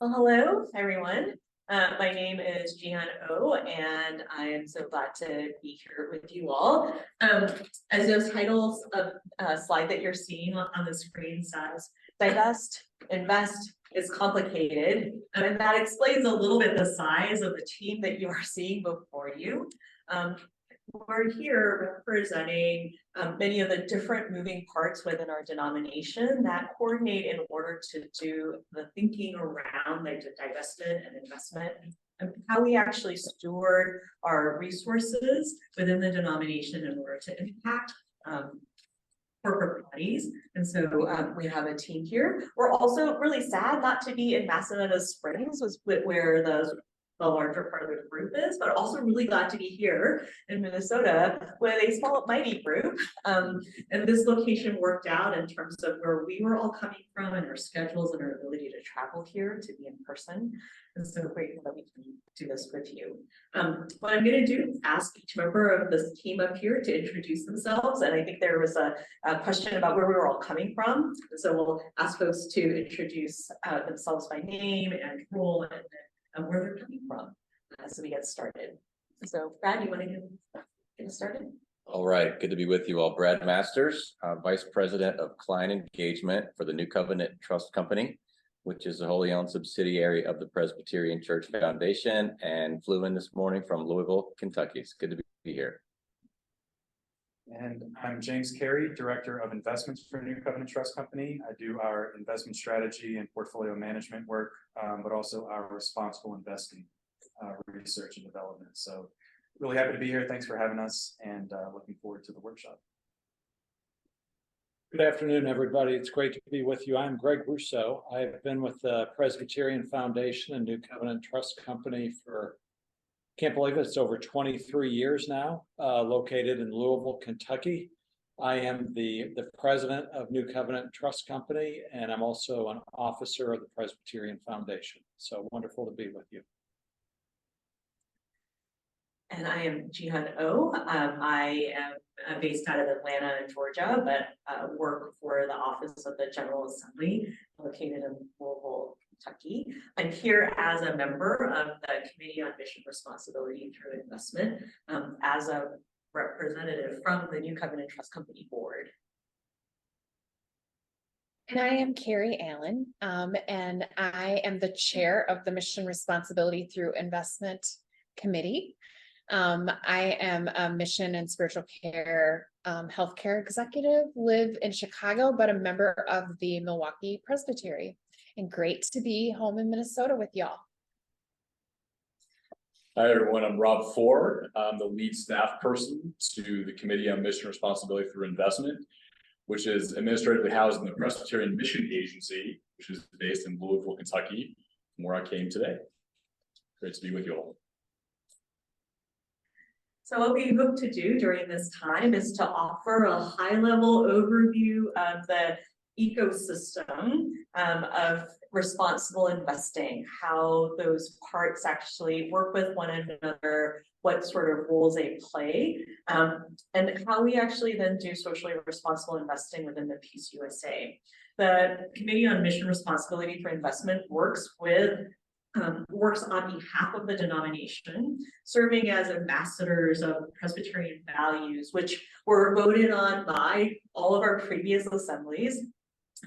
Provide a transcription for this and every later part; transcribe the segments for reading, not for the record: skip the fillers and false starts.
Well, hello, everyone. My name is Jihan O, and I am so glad to be here with you all. As those titles of slide that you're seeing on the screen says, divest, invest is complicated, and that explains a little bit the size of the team that you are seeing before you. We're here representing many of the different moving parts within our denomination that coordinate in order to do the thinking around the divestment and investment and how we actually steward our resources within the denomination in order to impact corporate bodies. And so we have a team here. We're also really sad not to be in Massanutten Springs, where the larger part of the group is, but also really glad to be here in Minnesota with a small mighty group. And this location worked out in terms of where we were all coming from and our schedules and our ability to travel here to be in person. And so grateful that we can do this with you. What I'm going to do is ask each member of this team up here to introduce themselves. And I think there was a question about where we were all coming from. So we'll ask folks to introduce themselves by name and role and where they're coming from as we get started. So Brad, you want to get started? All right, good to be with you all. Brad Masters, Vice President of Client Engagement for the New Covenant Trust Company, which is a wholly owned subsidiary of the Presbyterian Church Foundation, and flew in this morning from Louisville, Kentucky. It's good to be here. And I'm James Carey, Director of Investments for New Covenant Trust Company. I do our investment strategy and portfolio management work, but also our responsible investing research and development. So really happy to be here. Thanks for having us, and looking forward to the workshop. Good afternoon, everybody. It's great to be with you. I'm Greg Rousseau. I've been with the Presbyterian Foundation and New Covenant Trust Company for, can't believe it's over 23 years now, located in Louisville, Kentucky. I am the president of New Covenant Trust Company, and I'm also an officer of the Presbyterian Foundation. So wonderful to be with you. And I am Jihan O. I am based out of Atlanta, Georgia, but work for the Office of the General Assembly located in Louisville, Kentucky. I'm here as a member of the Committee on Mission Responsibility through Investment, as a representative from the New Covenant Trust Company Board. And I am Carrie Allen, and I am the chair of the Mission Responsibility through Investment Committee. I am a mission and spiritual care healthcare executive, live in Chicago, but a member of the Milwaukee Presbytery. And great to be home in Minnesota with y'all. Hi, everyone. I'm Rob Ford. I'm the lead staff person to the Committee on Mission Responsibility through Investment, which is administratively housed in the Presbyterian Mission Agency, which is based in Louisville, Kentucky, from where I came today. Great to be with you all. So what we hope to do during this time is to offer a high-level overview of the ecosystem of responsible investing, how those parts actually work with one another, what sort of roles they play, and how we actually then do socially responsible investing within the PCUSA. The Committee on Mission Responsibility for Investment works on behalf of the denomination, serving as ambassadors of Presbyterian values, which were voted on by all of our previous assemblies.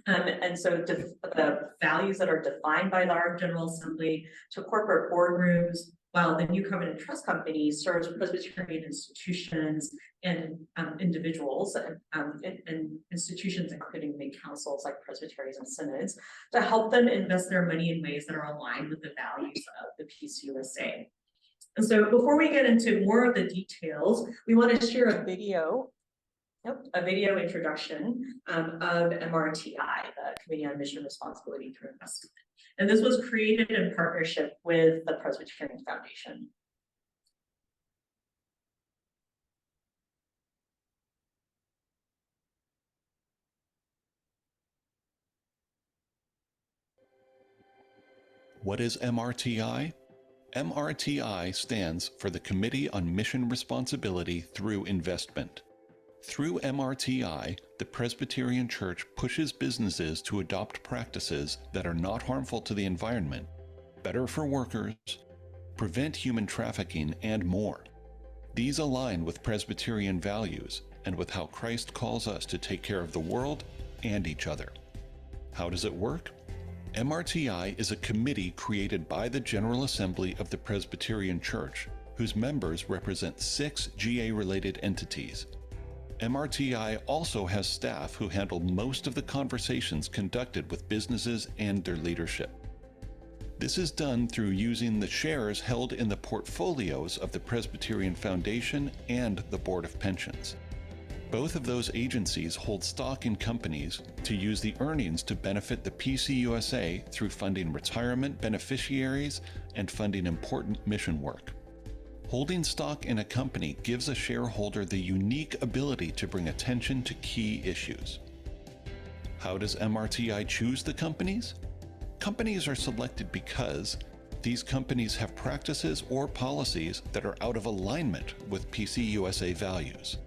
And so the values that are defined by our General Assembly to corporate boardrooms, while the New Covenant Trust Company serves Presbyterian institutions and individuals and institutions, including big councils like presbyteries and synods, to help them invest their money in ways that are aligned with the values of the PCUSA. And so before we get into more of the details, we want to share a video introduction of MRTI, the Committee on Mission Responsibility through Investment. And this was created in partnership with the Presbyterian Foundation. What is MRTI? MRTI stands for the Committee on Mission Responsibility through Investment. Through MRTI, the Presbyterian Church pushes businesses to adopt practices that are not harmful to the environment better for workers, prevent human trafficking, and more. These align with Presbyterian values and with how Christ calls us to take care of the world and each other. How does it work? MRTI is a committee created by the General Assembly of the Presbyterian Church, whose members represent 6 GA-related entities. MRTI also has staff who handle most of the conversations conducted with businesses and their leadership. This is done through using the shares held in the portfolios of the Presbyterian Foundation and the Board of Pensions. Both of those agencies hold stock in companies to use the earnings to benefit the PCUSA through funding retirement beneficiaries and funding important mission work. Holding stock in a company gives a shareholder the unique ability to bring attention to key issues. How does MRTI choose the companies? Companies are selected because these companies have practices or policies that are out of alignment with PCUSA values.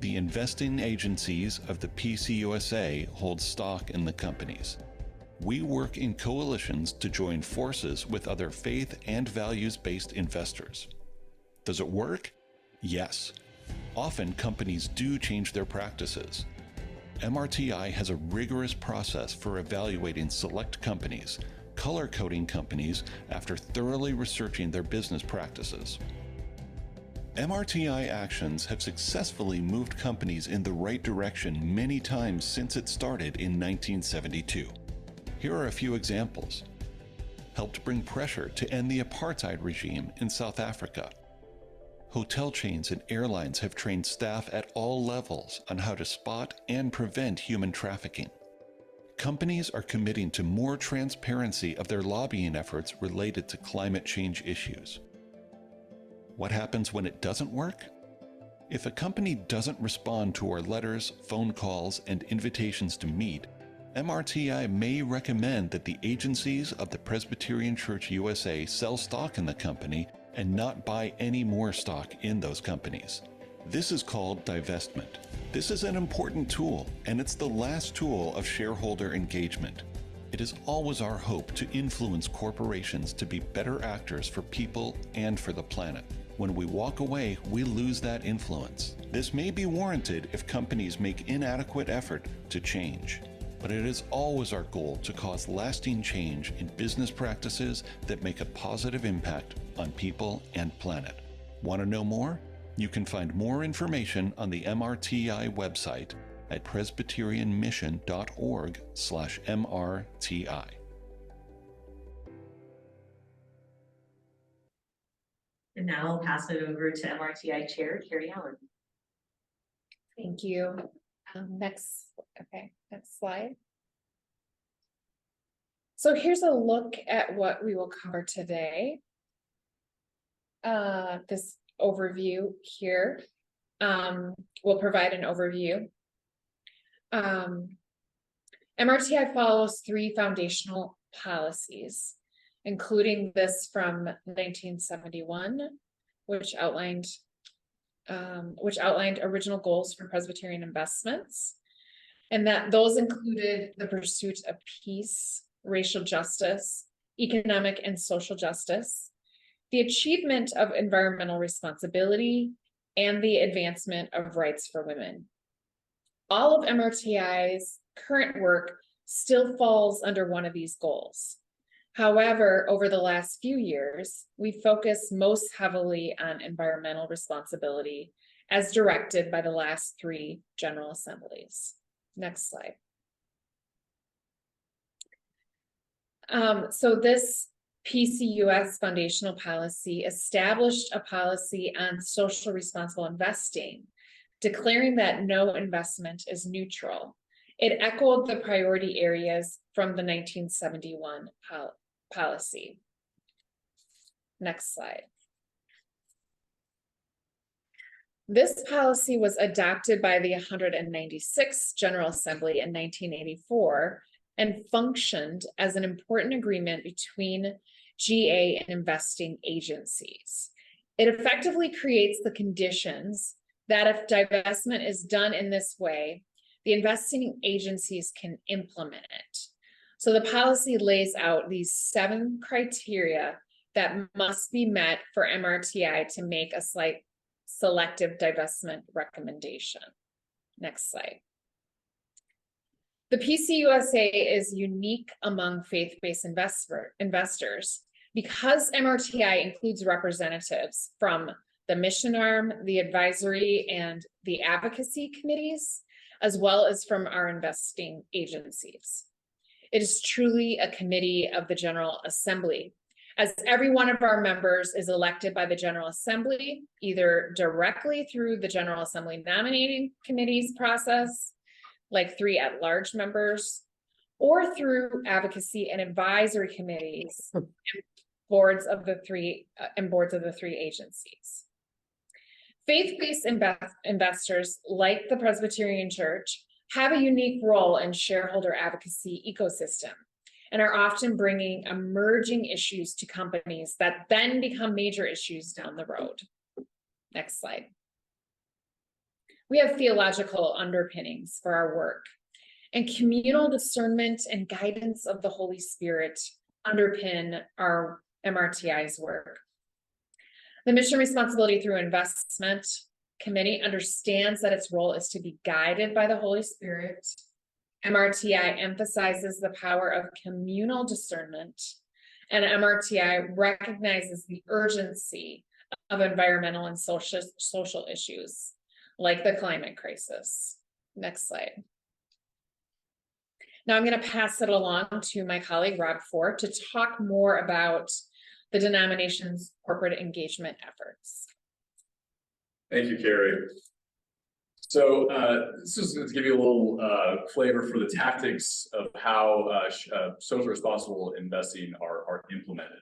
The investing agencies of the PCUSA hold stock in the companies. We work in coalitions to join forces with other faith and values-based investors. Does it work? Yes. Often companies do change their practices. MRTI has a rigorous process for evaluating select companies, color-coding companies after thoroughly researching their business practices. MRTI actions have successfully moved companies in the right direction many times since it started in 1972. Here are a few examples. Helped bring pressure to end the apartheid regime in South Africa. Hotel chains and airlines have trained staff at all levels on how to spot and prevent human trafficking. Companies are committing to more transparency of their lobbying efforts related to climate change issues. What happens when it doesn't work? If a company doesn't respond to our letters, phone calls, and invitations to meet, MRTI may recommend that the agencies of the Presbyterian Church USA sell stock in the company and not buy any more stock in those companies. This is called divestment. This is an important tool, and it's the last tool of shareholder engagement. It is always our hope to influence corporations to be better actors for people and for the planet. When we walk away, we lose that influence. This may be warranted if companies make inadequate effort to change. But it is always our goal to cause lasting change in business practices that make a positive impact on people and planet. Want to know more? You can find more information on the MRTI website at presbyterianmission.org/MRTI. And now I'll pass it over to MRTI Chair Carrie Allen. Thank you. Next slide. So here's a look at what we will cover today. This overview here will provide an overview. MRTI follows 3 foundational policies, including this from 1971, which outlined original goals for Presbyterian investments, and that those included the pursuit of peace, racial justice, economic and social justice, the achievement of environmental responsibility, and the advancement of rights for women. All of MRTI's current work still falls under one of these goals. However, over the last few years, we focus most heavily on environmental responsibility as directed by the last 3 General Assemblies. Next slide. So this PCUS foundational policy established a policy on social responsible investing, declaring that no investment is neutral. It echoed the priority areas from the 1971 policy. Next slide. This policy was adopted by the 196th General Assembly in 1984 and functioned as an important agreement between GA and investing agencies. It effectively creates the conditions that if divestment is done in this way, the investing agencies can implement it. So the policy lays out these 7 criteria that must be met for MRTI to make a selective divestment recommendation. Next slide. The PCUSA is unique among faith-based investors because MRTI includes representatives from the mission arm, the advisory, and the advocacy committees, as well as from our investing agencies. It is truly a committee of the General Assembly, as every one of our members is elected by the General Assembly, either directly through the General Assembly nominating committees process, like 3 at-large members, or through advocacy and advisory committees and boards of the 3 agencies. Faith-based investors, like the Presbyterian Church, have a unique role in shareholder advocacy ecosystem and are often bringing emerging issues to companies that then become major issues down the road. Next slide. We have theological underpinnings for our work, and communal discernment and guidance of the Holy Spirit underpin our MRTI's work. The Mission Responsibility Through Investment Committee understands that its role is to be guided by the Holy Spirit. MRTI emphasizes the power of communal discernment, and MRTI recognizes the urgency of environmental and social issues, like the climate crisis. Next slide. Now I'm going to pass it along to my colleague, Rob Ford, to talk more about the denomination's corporate engagement efforts. Thank you, Carrie. So this is to give you a little flavor for the tactics of how social responsible investing are implemented.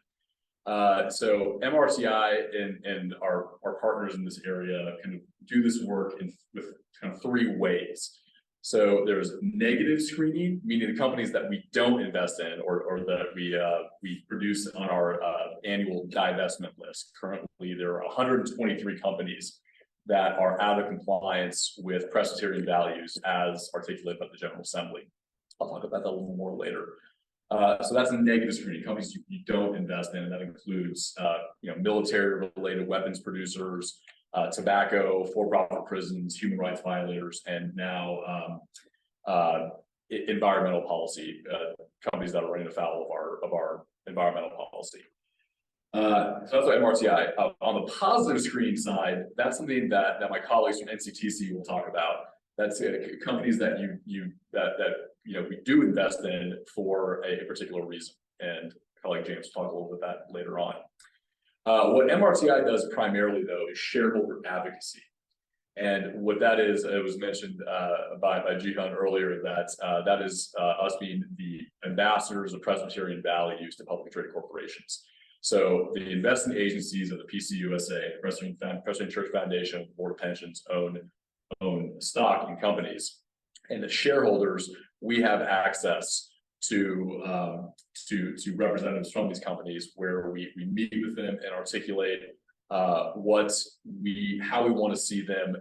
So MRTI and our partners in this area kind of do this work with kind of 3 ways. So there's negative screening, meaning the companies that we don't invest in or that we produce on our annual divestment list. Currently, there are 123 companies that are out of compliance with Presbyterian values as articulated by the General Assembly. I'll talk about that a little more later. So that's a negative screening, companies you don't invest in, and that includes military-related weapons producers, tobacco, for-profit prisons, human rights violators, and now environmental policy companies that are running afoul of our environmental policy. So that's what MRTI. On the positive screening side, that's something that my colleagues from NCTC will talk about. That's companies that we do invest in for a particular reason, and colleague James will talk a little bit about that later on. What MRTI does primarily, though, is shareholder advocacy. And what that is, it was mentioned by Jihan earlier, that is us being the ambassadors of Presbyterian values to publicly traded corporations. So the investment agencies of the PCUSA, Presbyterian Church Foundation, Board of Pensions own stock in companies, and the shareholders, we have access to representatives from these companies where we meet with them and articulate how we want to see them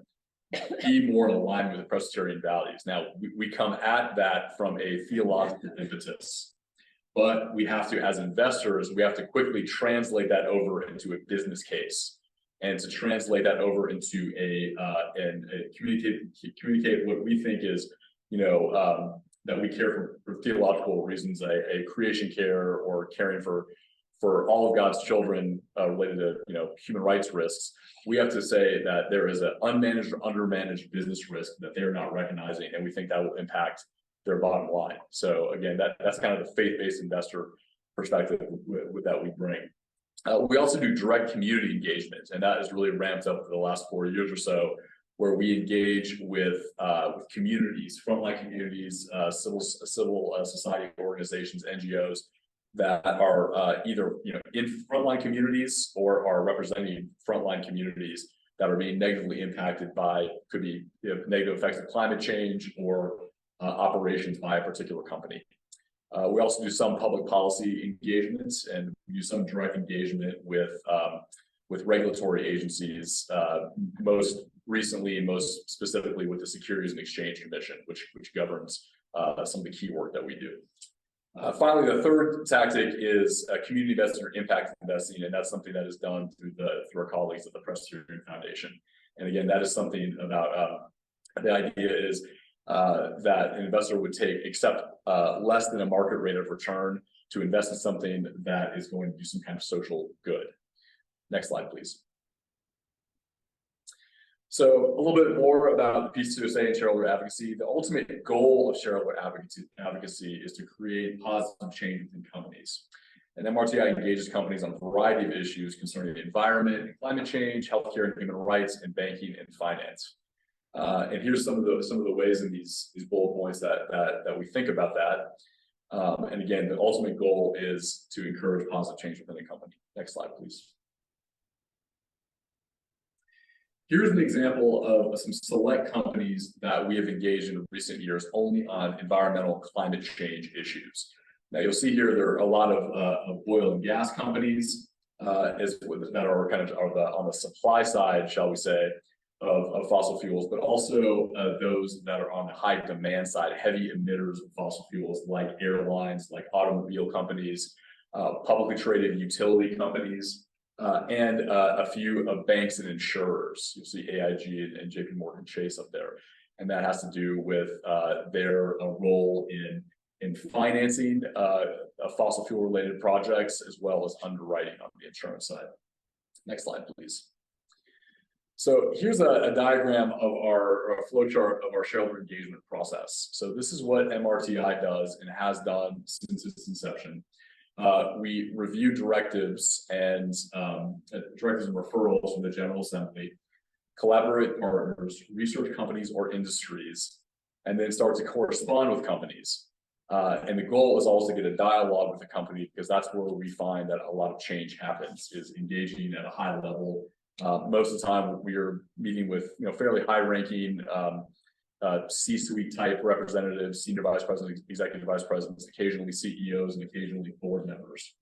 be more in alignment with the Presbyterian values. Now, we come at that from a theological impetus, but we have to, as investors, we have to quickly translate that over into a business case, and to translate that over into and communicate what we think is, that we care for theological reasons, a creation care or caring for all of God's children related to human rights risks. We have to say that there is an unmanaged or undermanaged business risk that they're not recognizing, and we think that will impact their bottom line. So again, that's kind of the faith-based investor perspective that we bring. We also do direct community engagement, and that has really ramped up for the last 4 years or so, where we engage with communities, frontline communities, civil society organizations, NGOs that are either in frontline communities or are representing frontline communities that are being negatively impacted by, could be negative effects of climate change or operations by a particular company. We also do some public policy engagements and do some direct engagement with regulatory agencies, most recently and most specifically with the Securities and Exchange Commission, which governs some of the key work that we do. Finally, the third tactic is community investing or impact investing, and that's something that is done through our colleagues at the Presbyterian Foundation. And again, that is something about the idea is that an investor would accept less than a market rate of return to invest in something that is going to do some kind of social good. Next slide, please. So a little bit more about the P2SA and shareholder advocacy. The ultimate goal of shareholder advocacy is to create positive change within companies. And MRTI engages companies on a variety of issues concerning the environment, and climate change, healthcare and human rights, and banking and finance. And here's some of the ways in these bullet points that we think about that. And again, the ultimate goal is to encourage positive change within a company. Next slide, please. Here's an example of some select companies that we have engaged in recent years only on environmental climate change issues. Now you'll see here there are a lot of oil and gas companies that are kind of on the supply side, shall we say, of fossil fuels, but also those that are on the high demand side, heavy emitters of fossil fuels like airlines, like automobile companies, publicly traded utility companies, and a few banks and insurers. You'll see AIG and JP Morgan Chase up there. And that has to do with their role in financing fossil fuel related projects, as well as underwriting on the insurance side. Next slide, please. So here's a diagram of our flowchart of our shareholder engagement process. So this is what MRTI does and has done since its inception. We review directives and referrals from the General Assembly, collaborate partners, research companies or industries, and then start to correspond with companies. And the goal is always to get a dialogue with the company, because that's where we find that a lot of change happens, is engaging at a high level. Most of the time we are meeting with fairly high-ranking C-suite type representatives, senior vice presidents, executive vice presidents, occasionally CEOs, and occasionally board members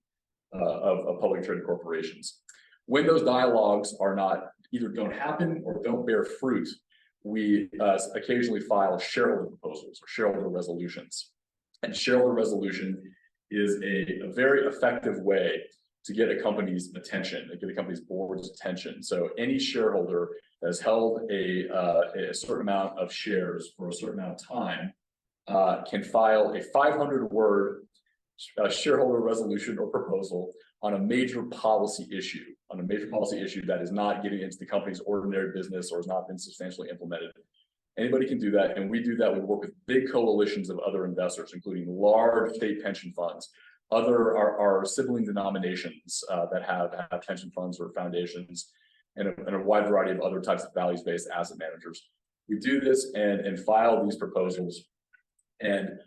of publicly traded corporations. When those dialogues are not, either don't happen or don't bear fruit, we occasionally file shareholder proposals or shareholder resolutions. And shareholder resolution is a very effective way to get a company's attention, to get a company's board's attention. So any shareholder that has held a certain amount of shares for a certain amount of time can file a 500-word shareholder resolution or proposal on a major policy issue, that is not getting into the company's ordinary business or has not been substantially implemented. Anybody can do that, and we do that. We work with big coalitions of other investors, including large state pension funds, our sibling denominations that have pension funds or foundations, and a wide variety of other types of values-based asset managers. We do this and file these proposals, and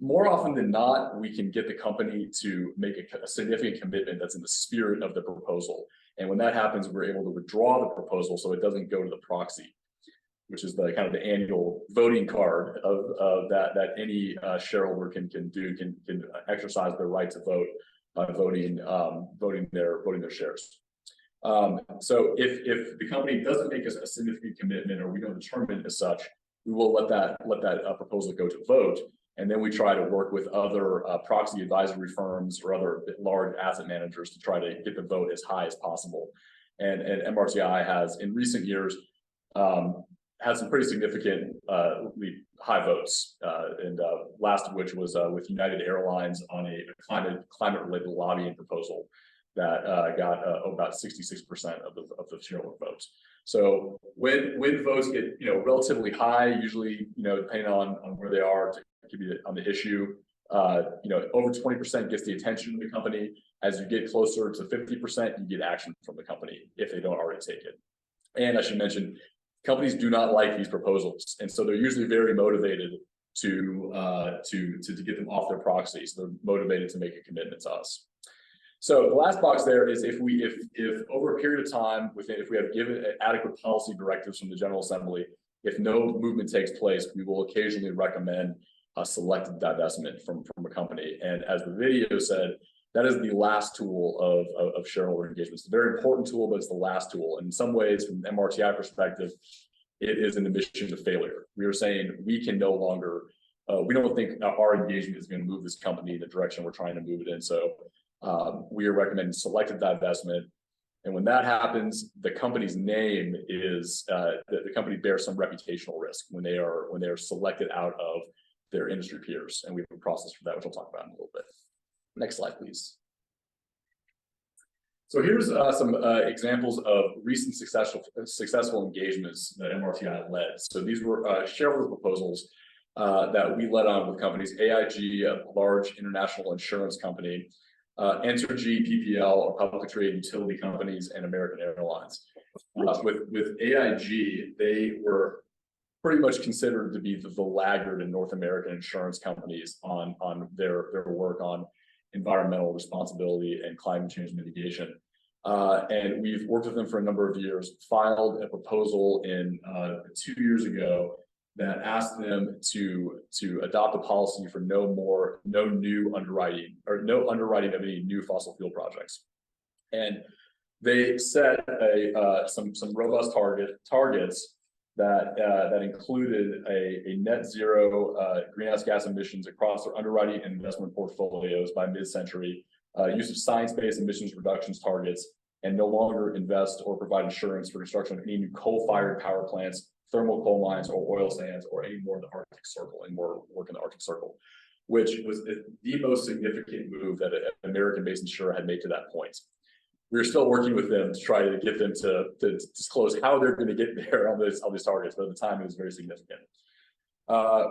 more often than not, we can get the company to make a significant commitment that's in the spirit of the proposal. And when that happens, we're able to withdraw the proposal so it doesn't go to the proxy, which is the kind of the annual voting card of that any shareholder can exercise their right to vote by voting their shares. So if the company doesn't make a significant commitment, or we don't determine it as such, we will let that proposal go to vote, and then we try to work with other proxy advisory firms or other large asset managers to try to get the vote as high as possible. And MRTI has in recent years had some pretty significant high votes, and last of which was with United Airlines on a climate-related lobbying proposal that got about 66% of the shareholder votes. So when votes get relatively high, usually depending on where they are on the issue, over 20% gets the attention of the company. As you get closer to 50%, you get action from the company if they don't already take it. And I should mention, companies do not like these proposals, and so they're usually very motivated to get them off their proxies. They're motivated to make a commitment to us. So the last box there is if over a period of time, if we have given adequate policy directives from the General Assembly, if no movement takes place, we will occasionally recommend a selected divestment from a company. And as the video said, that is the last tool of shareholder engagement. It's a very important tool, but it's the last tool. And in some ways, from an MRTI perspective, it is an admission to failure. We are saying we can no longer we don't think our engagement is going to move this company in the direction we're trying to move it in. So we are recommending selective divestment. And when that happens, the company's name is the company bears some reputational risk when they are selected out of their industry peers. And we have a process for that, which I'll talk about in a little bit. Next slide, please. So here's some examples of recent successful engagements that MRTI led. So these were shareholder proposals that we led on with companies: AIG, a large international insurance company, Entergy, PPL, or publicly traded utility companies, and American Airlines. With AIG, they were pretty much considered to be the laggard in North American insurance companies on their work on environmental responsibility and climate change mitigation. And we've worked with them for a number of years, filed a proposal in 2 years ago that asked them to adopt a policy for no new underwriting, or no underwriting of any new fossil fuel projects. And they set some robust targets that included a net zero greenhouse gas emissions across their underwriting and investment portfolios by mid-century, use of science-based emissions reductions targets, and no longer invest or provide insurance for construction of any new coal-fired power plants, thermal coal mines, or oil sands, or any more in the Arctic Circle, any more work in the Arctic Circle, which was the most significant move that an American-based insurer had made to that point. We're still working with them to try to get them to disclose how they're going to get there on these targets, but at the time it was very significant.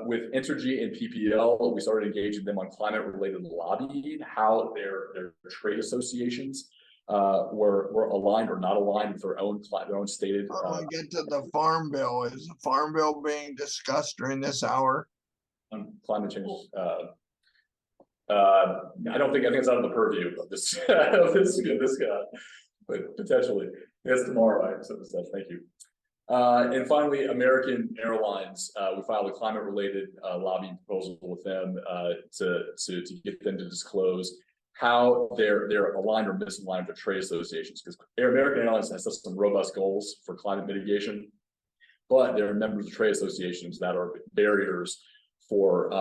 With Entergy and PPL, we started engaging them on climate-related lobbying, how their trade associations were aligned or not aligned with their own stated. How do I get to the farm bill? Is the farm bill being discussed during this hour? On climate change. I think it's out of the purview of this this guy, but potentially it's tomorrow. I said this. Thank you. And finally, American Airlines, we filed a climate-related lobbying proposal with them to get them to disclose how they're aligned or misaligned with trade associations, because American Airlines has some robust goals for climate mitigation, but there are members of trade associations that are barriers for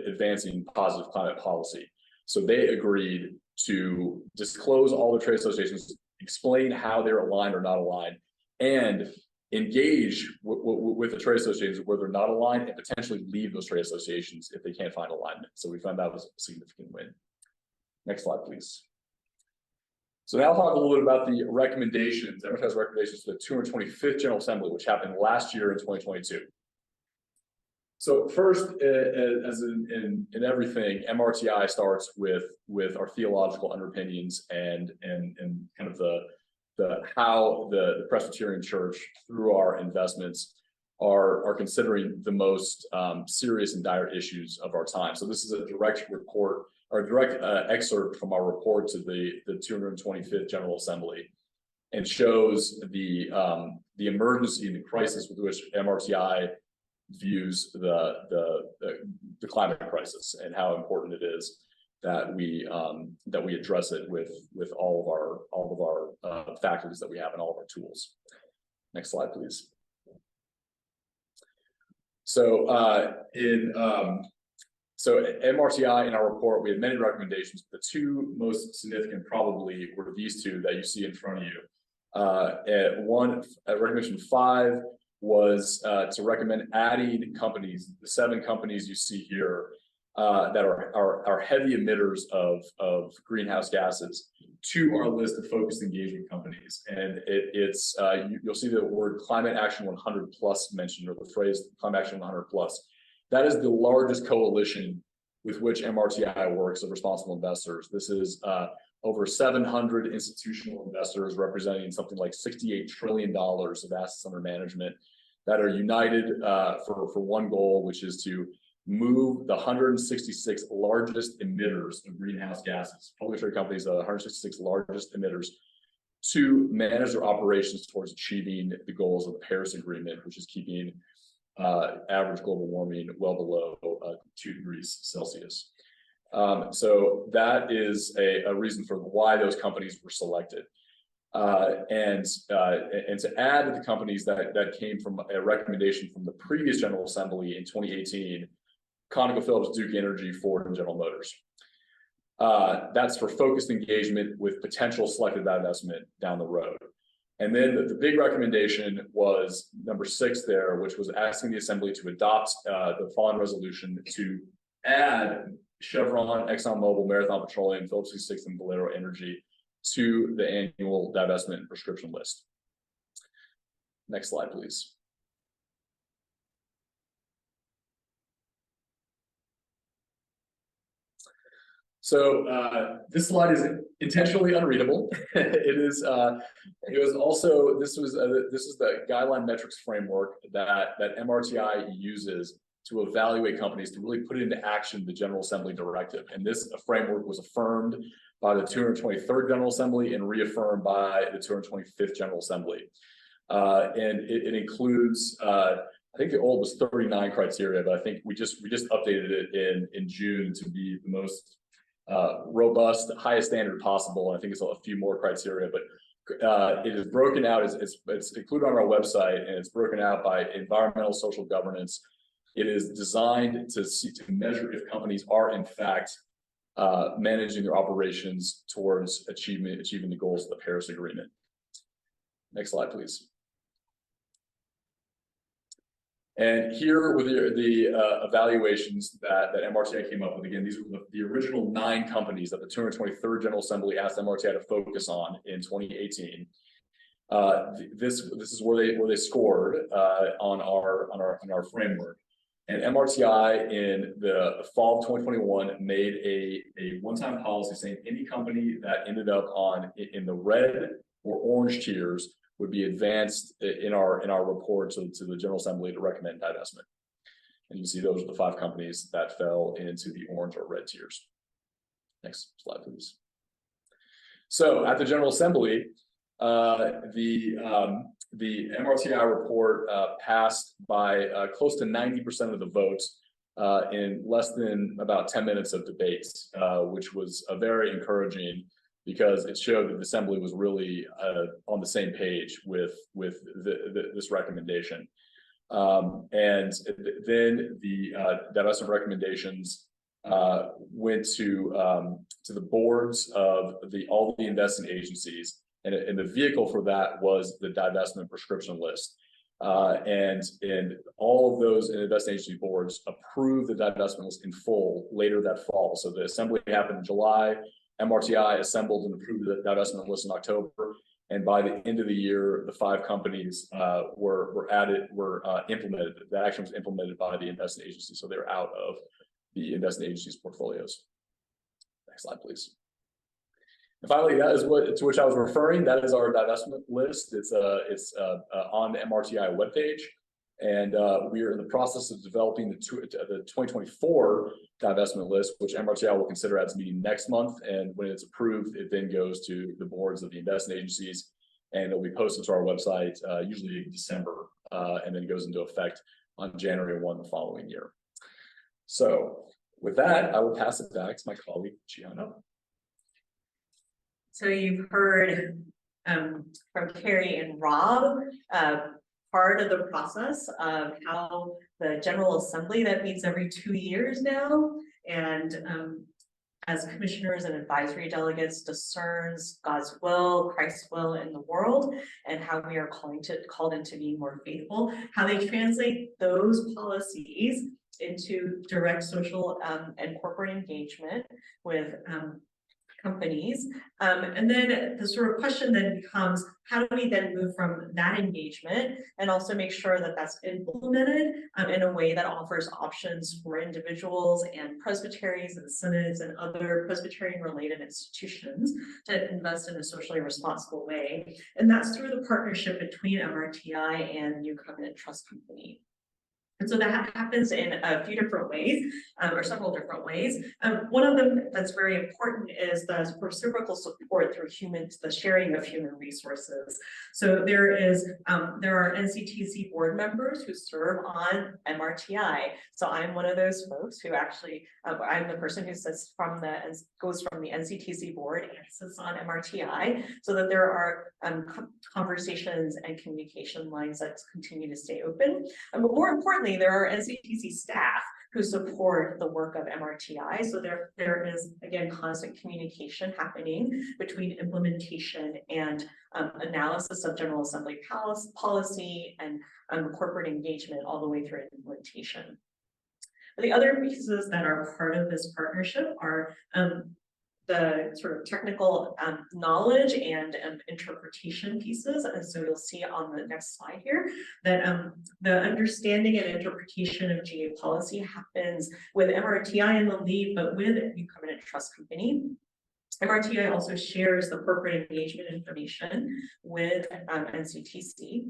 advancing positive climate policy. So they agreed to disclose all the trade associations, explain how they're aligned or not aligned, and engage with the trade associations where they're not aligned, and potentially leave those trade associations if they can't find alignment. So we found that was a significant win. Next slide, please. So now I'll talk a little bit about the recommendations, MRTI's recommendations to the 225th General Assembly, which happened last year in 2022. So first, as in everything, MRTI starts with our theological underpinnings and kind of the how the Presbyterian Church, through our investments, are considering the most serious and dire issues of our time. So this is a direct report, or a direct excerpt from our report to the 225th General Assembly, and shows the emergency and the crisis with which MRTI views the climate crisis, and how important it is that we address it with all of our faculties that we have and all of our tools. Next slide, please. So at MRTI, in our report, we had many recommendations. The two most significant probably were these two that you see in front of you. Recommendation 5 was to recommend adding companies, the 7 companies you see here that are heavy emitters of greenhouse gases, to our list of focused engagement companies. And you'll see the word Climate Action 100 Plus mentioned, or the phrase Climate Action 100 Plus. That is the largest coalition with which MRTI works of responsible investors. This is over 700 institutional investors representing something like $68 trillion of assets under management that are united for one goal, which is to move the 166 largest emitters of greenhouse gases, publicly traded companies, the 166 largest emitters, to manage their operations towards achieving the goals of the Paris Agreement, which is keeping average global warming well below 2 degrees Celsius. So that is a reason for why those companies were selected. And to add to the companies that came from a recommendation from the previous General Assembly in 2018, ConocoPhillips, Duke Energy, Ford, and General Motors. That's for focused engagement with potential selected divestment down the road. And then the big recommendation was number 6 there, which was asking the Assembly to adopt the following resolution to add Chevron, ExxonMobil, Marathon Petroleum, Phillips 66, and Valero Energy to the annual divestment and prescription list. Next slide, please. So this slide is intentionally unreadable. It is. It was also. This is the guideline metrics framework that MRTI uses to evaluate companies to really put into action the General Assembly directive. And this framework was affirmed by the 223rd General Assembly and reaffirmed by the 225th General Assembly. And it includes. I think the old was 39 criteria, but I think we just updated it in June to be the most robust, highest standard possible. I think it's a few more criteria, but it is broken out. It's included on our website, and it's broken out by environmental, social governance. It is designed to measure if companies are in fact managing their operations towards achieving the goals of the Paris Agreement. Next slide, please. And here were the evaluations that MRTI came up with. Again, these were the original 9 companies that the 223rd General Assembly asked MRTI to focus on in 2018. This is where they scored on our framework. And MRTI in the fall of 2021 made a one-time policy saying any company that ended up in the red or orange tiers would be advanced in our report to the General Assembly to recommend divestment. And you can see those are the 5 companies that fell into the orange or red tiers. Next slide, please. So at the General Assembly, the MRTI report passed by close to 90% of the votes in less than about 10 minutes of debates, which was very encouraging, because it showed that the Assembly was really on the same page with this recommendation. And then the divestment recommendations went to the boards of all the investment agencies, and the vehicle for that was the divestment prescription list. And all of those investment agency boards approved the divestment list in full later that fall. So the Assembly happened in July. MRTI assembled and approved the divestment list in October, and by the end of the year, the 5 companies were implemented. That action was implemented by the investment agency, so they're out of the investment agency's portfolios. Next slide, please. And finally, that is to which I was referring. That is our divestment list. It's on the MRTI webpage. And we are in the process of developing the 2024 divestment list, which MRTI will consider at its meeting next month. And when it's approved, it then goes to the boards of the investment agencies, and it'll be posted to our website usually in December, and then it goes into effect on January 1 the following year. So with that, I will pass it back to my colleague, Gianna. So you've heard from Carrie and Rob, part of the process of how the General Assembly that meets every 2 years now, and as commissioners and advisory delegates discerns God's will, Christ's will in the world, and how we are called into being more faithful, how they translate those policies into direct social and corporate engagement with companies. And then the sort of question then becomes, how do we then move from that engagement and also make sure that that's implemented in a way that offers options for individuals and presbyteries and synods and other Presbyterian related institutions to invest in a socially responsible way. And that's through the partnership between MRTI and New Covenant Trust Company. And so that happens in a few different ways, or several different ways. One of them that's very important is the reciprocal support through the sharing of human resources. So there are NCTC board members who serve on MRTI. So I'm one of those folks who actually, I'm the person who goes from the NCTC board and sits on MRTI, so that there are conversations and communication lines that continue to stay open. But more importantly, importantly, there are NCTC staff who support the work of MRTI. So there is, again, constant communication happening between implementation and analysis of General Assembly policy and corporate engagement all the way through implementation. The other pieces that are part of this partnership are the sort of technical knowledge and interpretation pieces. And so you'll see on the next slide here that the understanding and interpretation of GA policy happens with MRTI in the lead, but with New Covenant Trust Company. MRTI also shares the corporate engagement information with NCTC.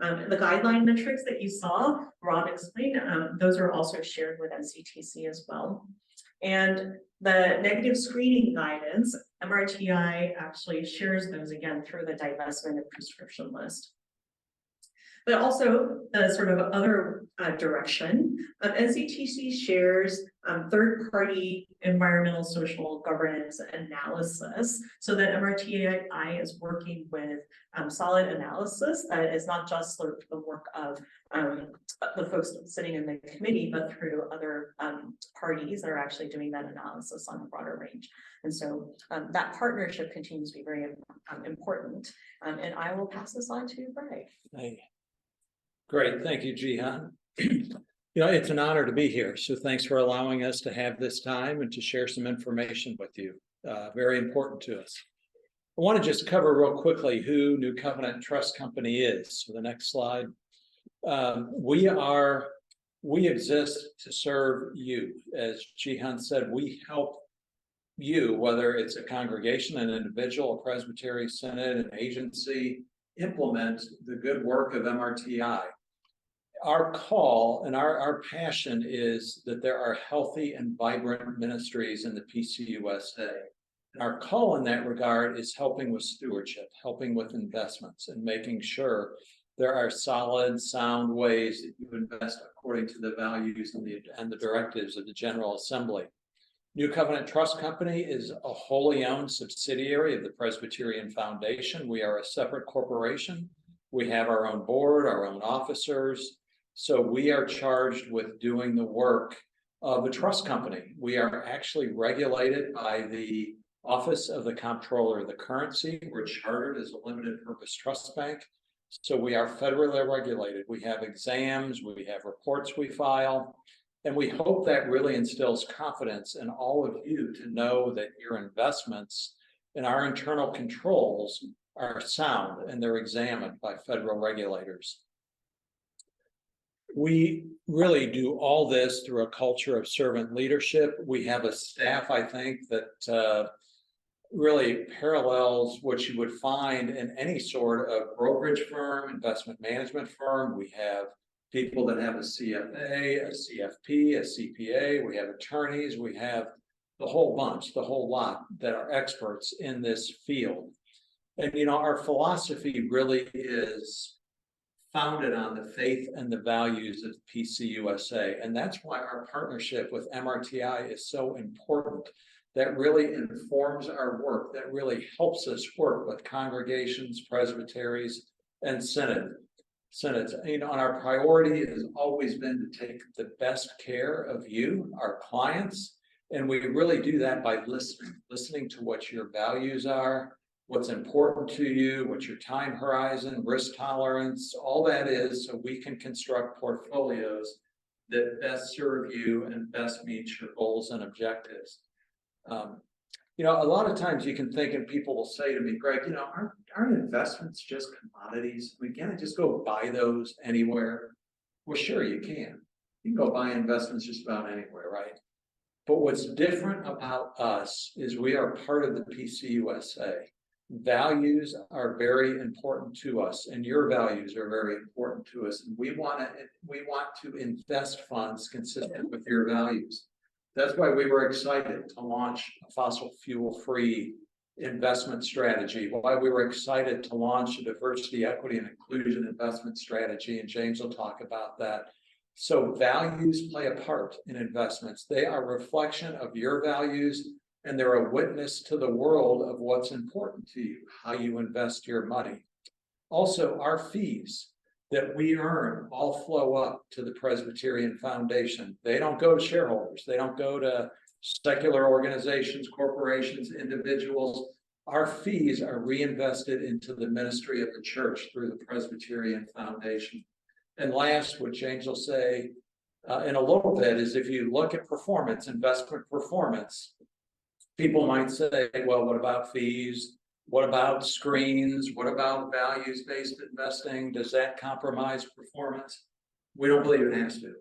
The guideline metrics that you saw, Rob explained, those are also shared with NCTC as well. And the negative screening guidance, MRTI actually shares those again through the divestment and prescription list. But also the sort of other direction, NCTC shares third-party environmental social governance analysis so that MRTI is working with solid analysis that is not just sort of the work of the folks sitting in the committee, but through other parties that are actually doing that analysis on a broader range. And so that partnership continues to be very important. And I will pass this on to Greg. Hey. Great, thank you, Jihan. You know, it's an honor to be here, so thanks for allowing us to have this time and to share some information with you. Very important to us. I want to just cover real quickly who New Covenant Trust Company is. So the next slide. We exist to serve you. As Jihan said, we help you, whether it's a congregation, an individual, a presbytery, synod, an agency, implement the good work of MRTI. Our call and our passion is that there are healthy and vibrant ministries in the PCUSA. And our call in that regard is helping with stewardship, helping with investments, and making sure there are solid, sound ways that you invest according to the values and the directives of the General Assembly. New Covenant Trust Company is a wholly owned subsidiary of the Presbyterian Foundation. We are a separate corporation. We have our own board, our own officers. So we are charged with doing the work of a trust company. We are actually regulated by the Office of the Comptroller of the Currency. We're chartered as a limited purpose trust bank. So we are federally regulated. We have exams, we have reports we file, and we hope that really instills confidence in all of you to know that your investments and our internal controls are sound and they're examined by federal regulators. We really do all this through a culture of servant leadership. We have a staff, I think, that really parallels what you would find in any sort of brokerage firm, investment management firm. We have people that have a CFA, a CFP, a CPA, we have attorneys, we have the whole bunch, the whole lot that are experts in this field. And, you know, our philosophy really is founded on the faith and the values of PCUSA. And that's why our partnership with MRTI is so important. That really informs our work, that really helps us work with congregations, presbyteries, and synods. You know, and our priority has always been to take the best care of you, our clients, and we really do that by listening to what your values are, what's important to you, what your time horizon, risk tolerance, all that is, so we can construct portfolios that best serve you and best meet your goals and objectives. You know, a lot of times you can think, and people will say to me, Greg, you know, aren't investments just commodities? I mean, can't I just go buy those anywhere? Well, sure, you can. You can go buy investments just about anywhere, right? But what's different about us is we are part of the PCUSA. Values are very important to us, and your values are very important to us. And we want to invest funds consistent with your values. That's why we were excited to launch a fossil fuel-free investment strategy, why we were excited to launch a diversity, equity, and inclusion investment strategy, and James will talk about that. So values play a part in investments. They are a reflection of your values, and they're a witness to the world of what's important to you, how you invest your money. Also, our fees. that we earn all flow up to the Presbyterian Foundation. They don't go to shareholders. They don't go to secular organizations, corporations, individuals. Our fees are reinvested into the ministry of the church through the Presbyterian Foundation. And last, what James will say in a little bit is, if you look at performance, investment performance, people might say, well, what about fees? What about screens? What about values-based investing? Does that compromise performance? We don't believe it has to.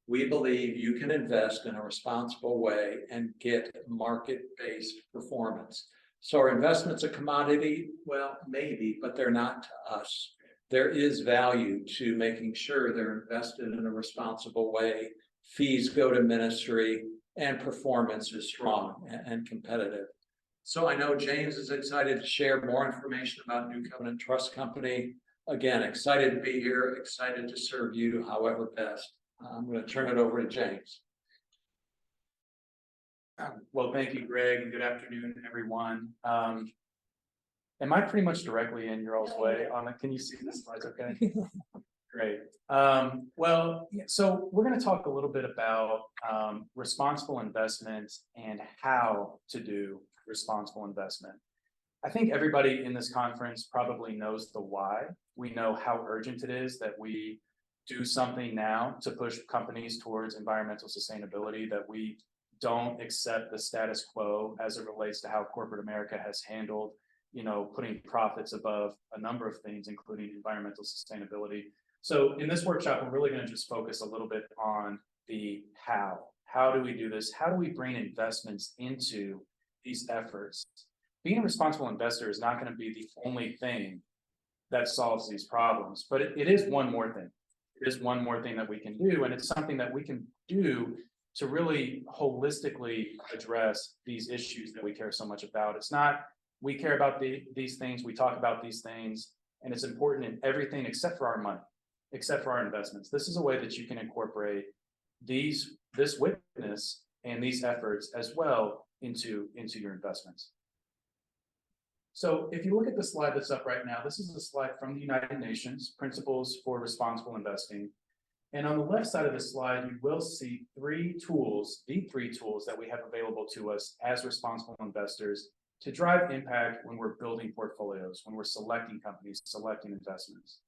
We believe you can invest in a responsible way and get market-based performance. So are investments a commodity? Well, maybe, but they're not to us. There is value to making sure they're invested in a responsible way. Fees go to ministry and performance is strong and competitive. So I know James is excited to share more information about New Covenant Trust Company. Again, excited to be here, excited to serve you however best. I'm going to turn it over to James. Well, thank you, Greg, and good afternoon, everyone. Am I pretty much directly in your all's way on it? Can you see the slides okay? Great. Well, so we're going to talk a little bit about responsible investment and how to do responsible investment. I think everybody in this conference probably knows the why. We know how urgent it is that we do something now to push companies towards environmental sustainability, that we don't accept the status quo as it relates to how corporate America has handled, putting profits above a number of things, including environmental sustainability. So in this workshop, we're really going to just focus a little bit on the how. How do we do this? How do we bring investments into these efforts? Being a responsible investor is not going to be the only thing that solves these problems, but it is one more thing. It is one more thing that we can do, and it's something that we can do to really holistically address these issues that we care so much about. It's not, we care about these things, we talk about these things, and it's important in everything except for our money, except for our investments. This is a way that you can incorporate this witness and these efforts as well into your investments. So if you look at the slide that's up right now, this is a slide from the United Nations, Principles for Responsible Investing. And on the left side of the slide, you will see the three tools that we have available to us as responsible investors to drive impact when we're building portfolios, when we're selecting companies, selecting investments.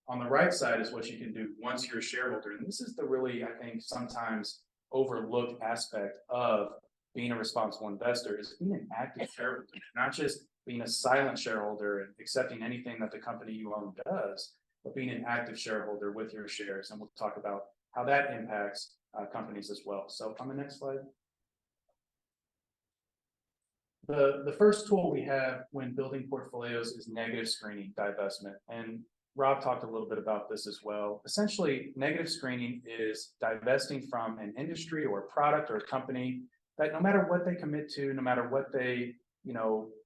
On the right side is what you can do once you're a shareholder. And this is the really, I think, sometimes overlooked aspect of being a responsible investor, is being an active shareholder, not just being a silent shareholder and accepting anything that the company you own does, but being an active shareholder with your shares. And we'll talk about how that impacts companies as well. So on the next slide. The first tool we have when building portfolios is negative screening, divestment. And Rob talked a little bit about this as well. Essentially, negative screening is divesting from an industry or a product or a company that no matter what they commit to, no matter what they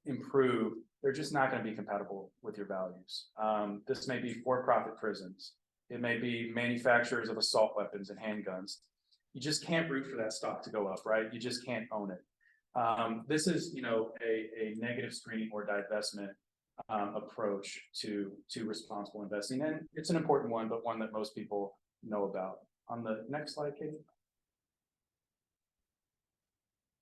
improve, they're just not going to be compatible with your values. This may be for-profit prisons. It may be manufacturers of assault weapons and handguns. You just can't root for that stock to go up, right? You just can't own it. This is, a negative screening or divestment approach to responsible investing. And it's an important one, but one that most people know about. On the next slide, Katie.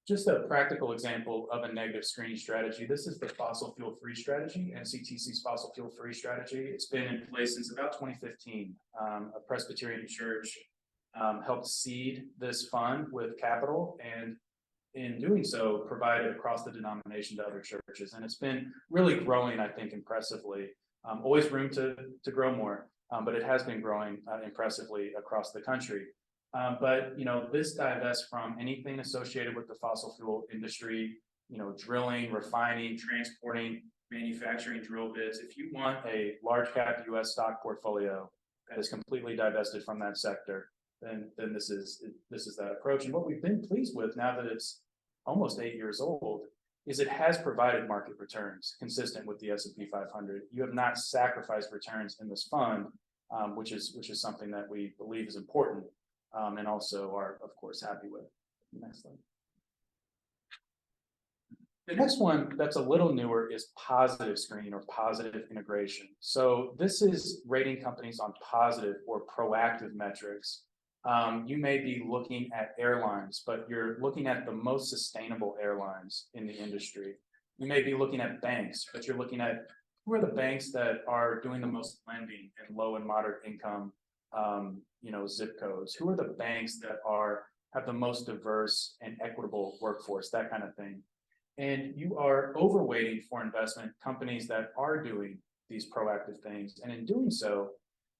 Just a practical example of a negative screening strategy. This is the fossil fuel free strategy, NCTC's fossil fuel free strategy. It's been in place since about 2015. A Presbyterian church helped seed this fund with capital, and in doing so, provided across the denomination to other churches. And it's been really growing, I think, impressively. Always room to grow more, but it has been growing impressively across the country. But this divests from anything associated with the fossil fuel industry, drilling, refining, transporting, manufacturing drill bits. If you want a large cap US stock portfolio that is completely divested from that sector, then this is that approach. And what we've been pleased with now that it's almost 8 years old is it has provided market returns consistent with the S&P 500. You have not sacrificed returns in this fund, which is something that we believe is important. And also are, of course, happy with. Next slide. The next one that's a little newer is positive screening or positive integration. So this is rating companies on positive or proactive metrics. You may be looking at airlines, but you're looking at the most sustainable airlines in the industry. You may be looking at banks, but you're looking at who are the banks that are doing the most lending in low and moderate income, zip codes? Who are the banks that have the most diverse and equitable workforce, that kind of thing. And you are overweighting for investment companies that are doing these proactive things. And in doing so,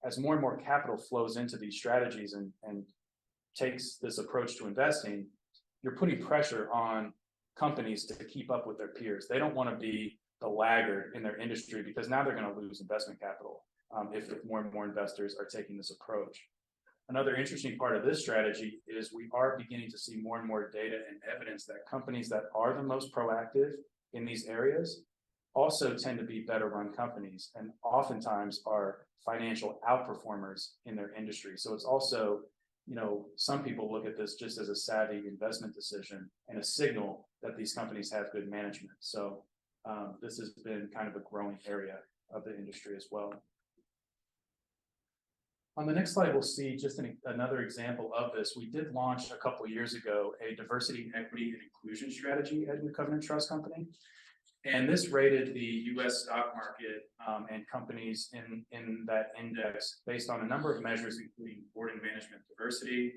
as more and more capital flows into these strategies and takes this approach to investing, you're putting pressure on companies to keep up with their peers. They don't want to be the laggard in their industry because now they're going to lose investment capital if more and more investors are taking this approach. Another interesting part of this strategy is we are beginning to see more and more data and evidence that companies that are the most proactive in these areas also tend to be better run companies and oftentimes are financial outperformers in their industry. So it's also, some people look at this just as a savvy investment decision and a signal that these companies have good management. So this has been kind of a growing area of the industry as well. On the next slide, we'll see just another example of this. We did launch a couple of years ago a diversity, equity, and inclusion strategy at New Covenant Trust Company. And this rated the US stock market and companies in that index based on a number of measures, including board and management diversity,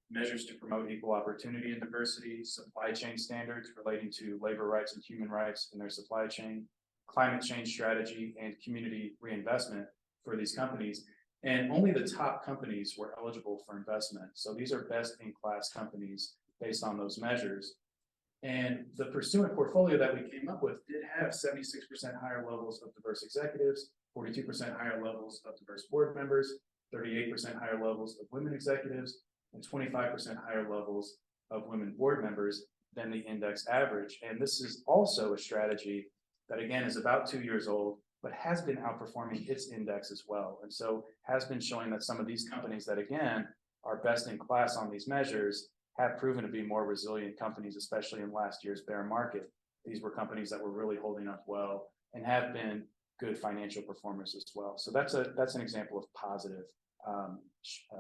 measures to promote equal opportunity and diversity, supply chain standards relating to labor rights and human rights in their supply chain, climate change strategy, and community reinvestment for these companies. And only the top companies were eligible for investment. So these are best in class companies based on those measures. And the pursuant portfolio that we came up with did have 76% higher levels of diverse executives, 42% higher levels of diverse board members, 38% higher levels of women executives, and 25% higher levels of women board members than the index average. And this is also a strategy that, again, is about 2 years old, but has been outperforming its index as well. And so has been showing that some of these companies that, again, are best in class on these measures have proven to be more resilient companies, especially in last year's bear market. These were companies that were really holding up well and have been good financial performers as well. So that's an example of positive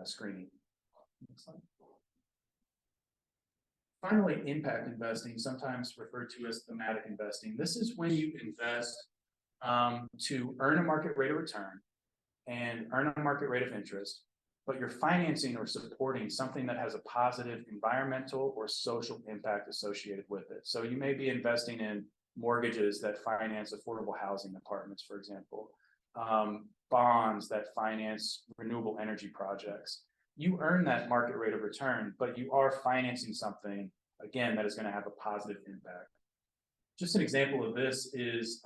screening. Next slide. Finally, impact investing, sometimes referred to as thematic investing. This is when you invest to earn a market rate of return and earn a market rate of interest, but you're financing or supporting something that has a positive environmental or social impact associated with it. So you may be investing in mortgages that finance affordable housing apartments, for example, bonds that finance renewable energy projects. You earn that market rate of return, but you are financing something, again, that is going to have a positive impact. Just an example of this is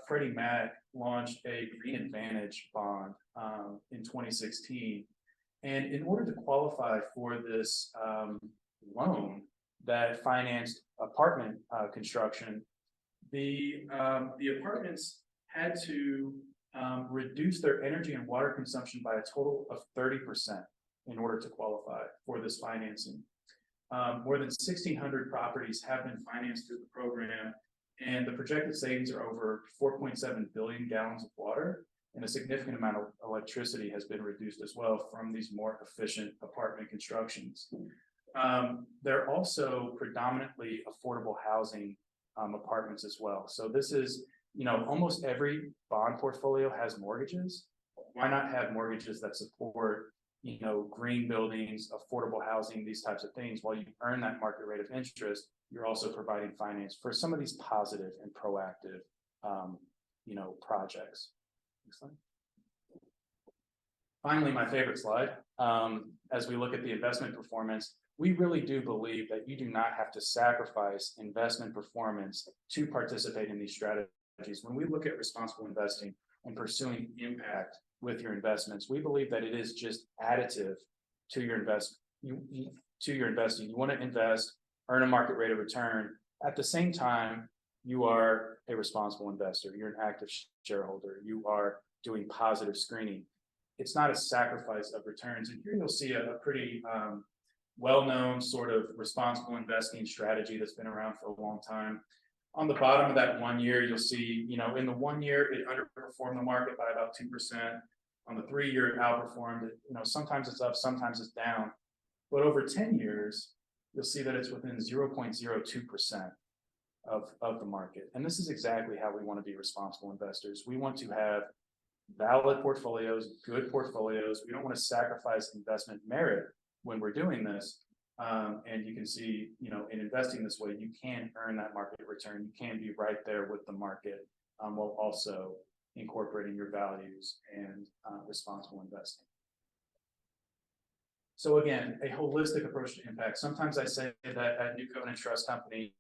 Freddie Mac launched a Green Advantage bond in 2016. And in order to qualify for this loan that financed apartment construction, the apartments had to reduce their energy and water consumption by a total of 30% in order to qualify for this financing. More than 1,600 properties have been financed through the program, and the projected savings are over 4.7 billion gallons of water, and a significant amount of electricity has been reduced as well from these more efficient apartment constructions. They're also predominantly affordable housing apartments as well. So this is, almost every bond portfolio has mortgages. Why not have mortgages that support, green buildings, affordable housing, these types of things? While you earn that market rate of interest, you're also providing finance for some of these positive and proactive, projects. Next slide. Finally, my favorite slide. As we look at the investment performance, we really do believe that you do not have to sacrifice investment performance to participate in these strategies. When we look at responsible investing and pursuing impact with your investments, we believe that it is just additive to your investing. You want to invest, earn a market rate of return. At the same time, you are a responsible investor. You're an active shareholder. You are doing positive screening. It's not a sacrifice of returns. And here you'll see a pretty well-known sort of responsible investing strategy that's been around for a long time. On the bottom of that 1 year, you'll see, in the 1 year, it underperformed the market by about 2%. On the 3 year, it outperformed it. Sometimes it's up, sometimes it's down. But over 10 years, you'll see that it's within 0.02% of the market. And this is exactly how we want to be responsible investors. We want to have valid portfolios, good portfolios. We don't want to sacrifice investment merit when we're doing this. And you can see, in investing this way, you can earn that market return. You can be right there with the market, while also incorporating your values and responsible investing. So again, a holistic approach to impact. Sometimes I say that at New Covenant Trust Company,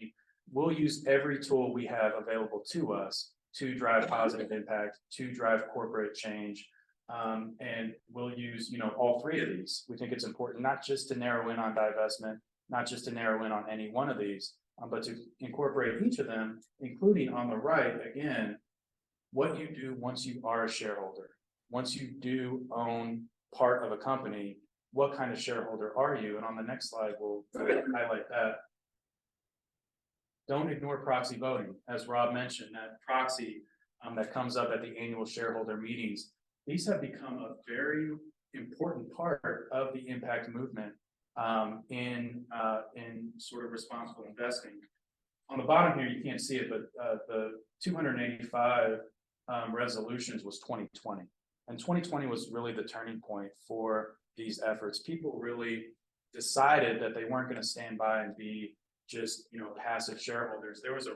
we'll use every tool we have available to us to drive positive impact, to drive corporate change. And we'll use, all three of these. We think it's important not just to narrow in on divestment, not just to narrow in on any one of these, but to incorporate each of them, including on the right, again, what you do once you are a shareholder. Once you do own part of a company, what kind of shareholder are you? And on the next slide, we'll highlight that. Don't ignore proxy voting. As Rob mentioned, that proxy that comes up at the annual shareholder meetings, these have become a very important part of the impact movement in sort of responsible investing. On the bottom here, you can't see it, but the 285 resolutions was 2020. And 2020 was really the turning point for these efforts. People really decided that they weren't going to stand by and be just, passive shareholders. There was a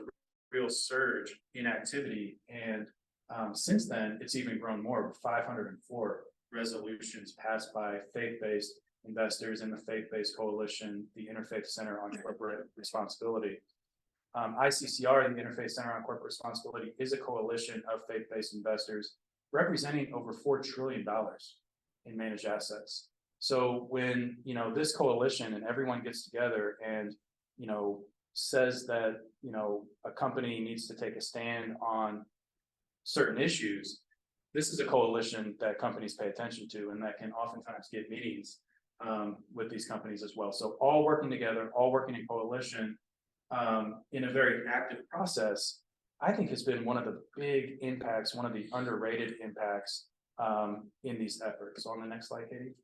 real surge in activity. And since then, it's even grown more, with 504 resolutions passed by faith-based investors in the Faith-Based Coalition, the Interfaith Center on Corporate Responsibility. ICCR, the Interfaith Center on Corporate Responsibility, is a coalition of faith-based investors representing over $4 trillion in managed assets. So when, this coalition and everyone gets together and, says that, a company needs to take a stand on certain issues, this is a coalition that companies pay attention to and that can oftentimes get meetings with these companies as well. So all working together, all working in coalition in a very active process, I think has been one of the big impacts, one of the underrated impacts in these efforts. So on the next slide, Katie.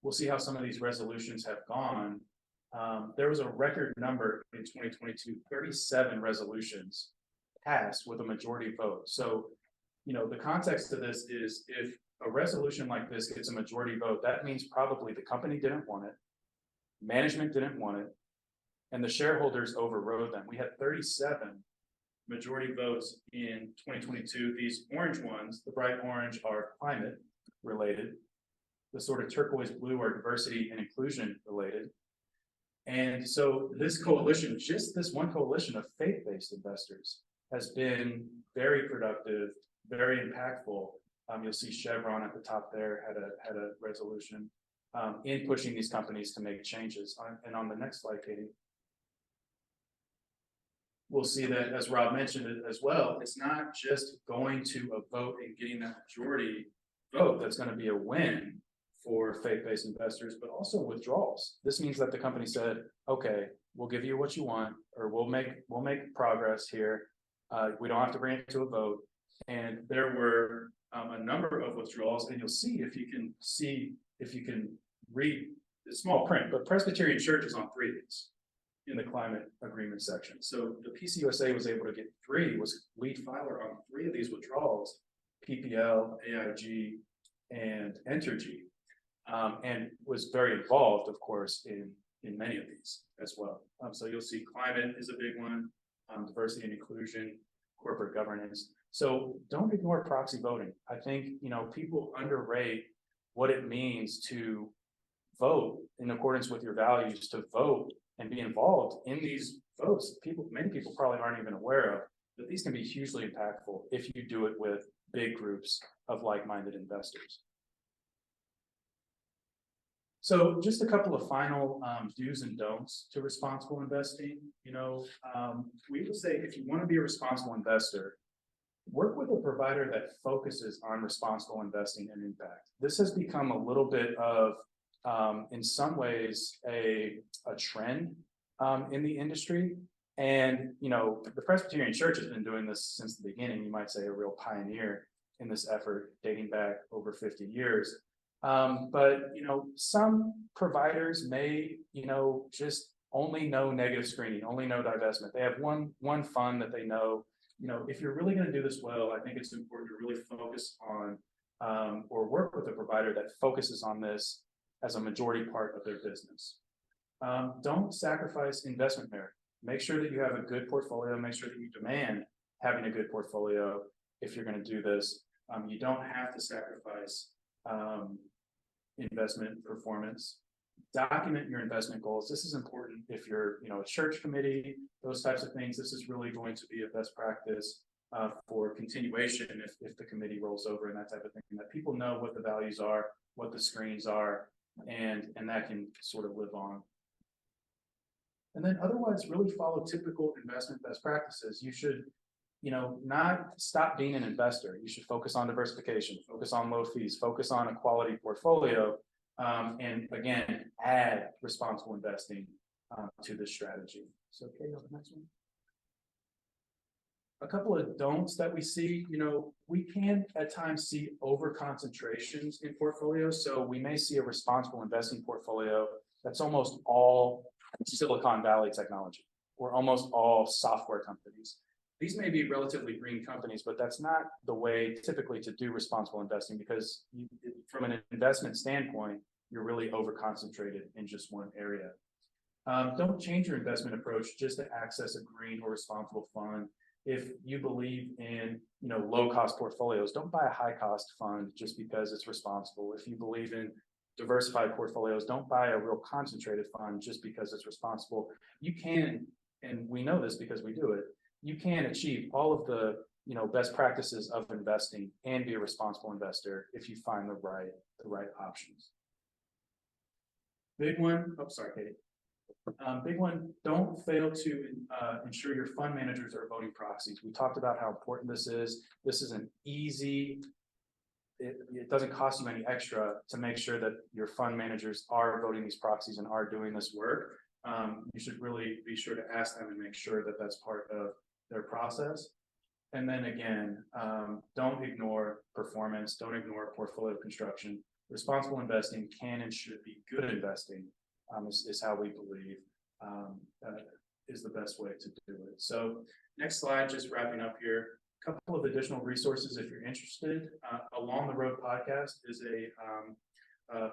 We'll see how some of these resolutions have gone. There was a record number in 2022, 37 resolutions passed with a majority vote. So, the context of this is if a resolution like this gets a majority vote, that means probably the company didn't want it, management didn't want it, and the shareholders overrode them. We had 37 majority votes in 2022. These orange ones, the bright orange, are climate related. The sort of turquoise blue are diversity and inclusion related. And so this coalition, just this one coalition of faith-based investors, has been very productive, very impactful. You'll see Chevron at the top there had a resolution in pushing these companies to make changes. And on the next slide, Katie, we'll see that, as Rob mentioned it as well, it's not just going to a vote and getting that majority vote that's going to be a win for faith-based investors, but also withdrawals. This means that the company said, okay, we'll give you what you want, or we'll make progress here. We don't have to bring it to a vote. And there were a number of withdrawals, and you'll see if you can read the small print, but Presbyterian Church is on 3 of these in the climate agreement section. So the PCUSA was able to get 3, was lead filer on 3 of these withdrawals, PPL, AIG, and Entergy, and was very involved, of course, in many of these as well. So you'll see climate is a big one, diversity and inclusion, corporate governance. So don't ignore proxy voting. I think, people underrate what it means to vote in accordance with your values, to vote and be involved in these votes. Many people probably aren't even aware of, but these can be hugely impactful if you do it with big groups of like-minded investors. So just a couple of final do's and don'ts to responsible investing. We would say if you want to be a responsible investor, work with a provider that focuses on responsible investing and impact. This has become a little bit of, in some ways, a trend in the industry. And, you know, the Presbyterian Church has been doing this since the beginning. You might say a real pioneer in this effort dating back over 50 years. But, you know, some providers may, you know, just only know negative screening, only know divestment. They have one fund that they know. You know, if you're really going to do this well, I think it's important to really focus on or work with a provider that focuses on this as a majority part of their business. Don't sacrifice investment merit. Make sure that you have a good portfolio. Make sure that you demand having a good portfolio if you're going to do this. You don't have to sacrifice investment performance. Document your investment goals. This is important if you're, you know, a church committee, those types of things. This is really going to be a best practice for continuation if the committee rolls over and that type of thing. That people know what the values are, what the screens are, and that can sort of live on. And then otherwise really follow typical investment best practices. You should, you know, not stop being an investor. You should focus on diversification, focus on low fees, focus on a quality portfolio, and again, add responsible investing to this strategy. So, okay, go to the next one. A couple of don'ts that we see, you know, we can at times see over concentrations in portfolios. So we may see a responsible investing portfolio that's almost all Silicon Valley technology or almost all software companies. These may be relatively green companies, but that's not the way typically to do responsible investing, because from an investment standpoint, you're really over concentrated in just one area. Don't change your investment approach just to access a green or responsible fund. If you believe in, you know, low cost portfolios, don't buy a high cost fund just because it's responsible. If you believe in diversified portfolios, don't buy a real concentrated fund just because it's responsible. You can, and we know this because we do it, you can achieve all of the, you know, best practices of investing and be a responsible investor if you find the right options. Big one, oh, sorry, Katie. Big one, don't fail to ensure your fund managers are voting proxies. We talked about how important this is. This is an easy, it doesn't cost you any extra to make sure that your fund managers are voting these proxies and are doing this work. You should really be sure to ask them and make sure that that's part of their process. And then again, don't ignore performance, don't ignore portfolio construction. Responsible investing can and should be good investing, is how we believe is the best way to do it. So next slide, just wrapping up here. A couple of additional resources if you're interested. Along the Road podcast is a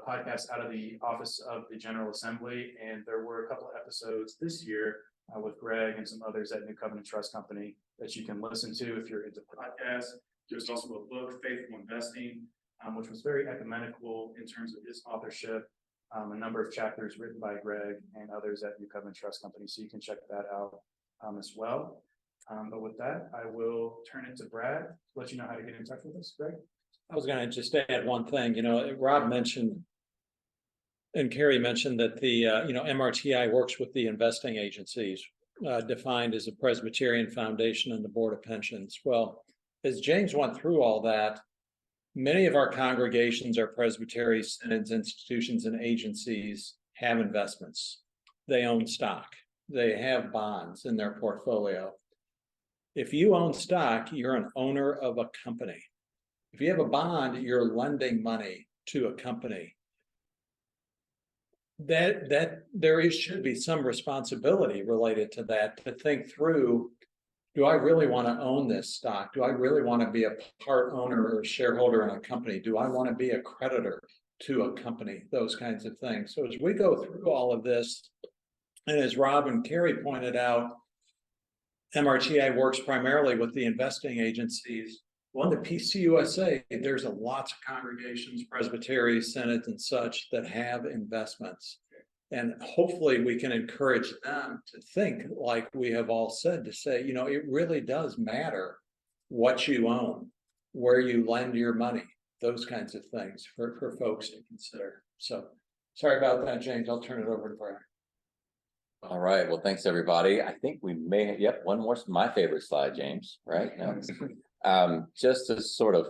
podcast out of the Office of the General Assembly, and there were a couple of episodes this year with Greg and some others at New Covenant Trust Company that you can listen to if you're into podcasts. There's also a book, Faithful Investing, which was very ecumenical in terms of his authorship. A number of chapters written by Greg and others at New Covenant Trust Company, so you can check that out as well. But with that, I will turn it to Brad to let you know how to get in touch with us. Greg? I was going to just add one thing. You know, Rob mentioned and Carrie mentioned that the you know, MRTI works with the investing agencies, defined as a Presbyterian Foundation and the Board of Pensions. Well, as James went through all that, many of our congregations, our presbytery synods, institutions, and agencies have investments. They own stock. They have bonds in their portfolio. If you own stock, you're an owner of a company. If you have a bond, you're lending money to a company. That there should be some responsibility related to that, to think through, do I really want to own this stock? Do I really want to be a part owner or shareholder in a company? Do I want to be a creditor to a company? Those kinds of things. So as we go through all of this, and as Rob and Carrie pointed out, MRTI works primarily with the investing agencies. Well, the PCUSA, there's lots of congregations, presbyteries, synods, and such that have investments. And hopefully we can encourage them to think, like we have all said, to say, you know, it really does matter what you own, where you lend your money, those kinds of things for folks to consider. So sorry about that, James. I'll turn it over to Brian. All right. Well, thanks, everybody. I think we may have, yep, one more, my favorite slide, James, right? Just to sort of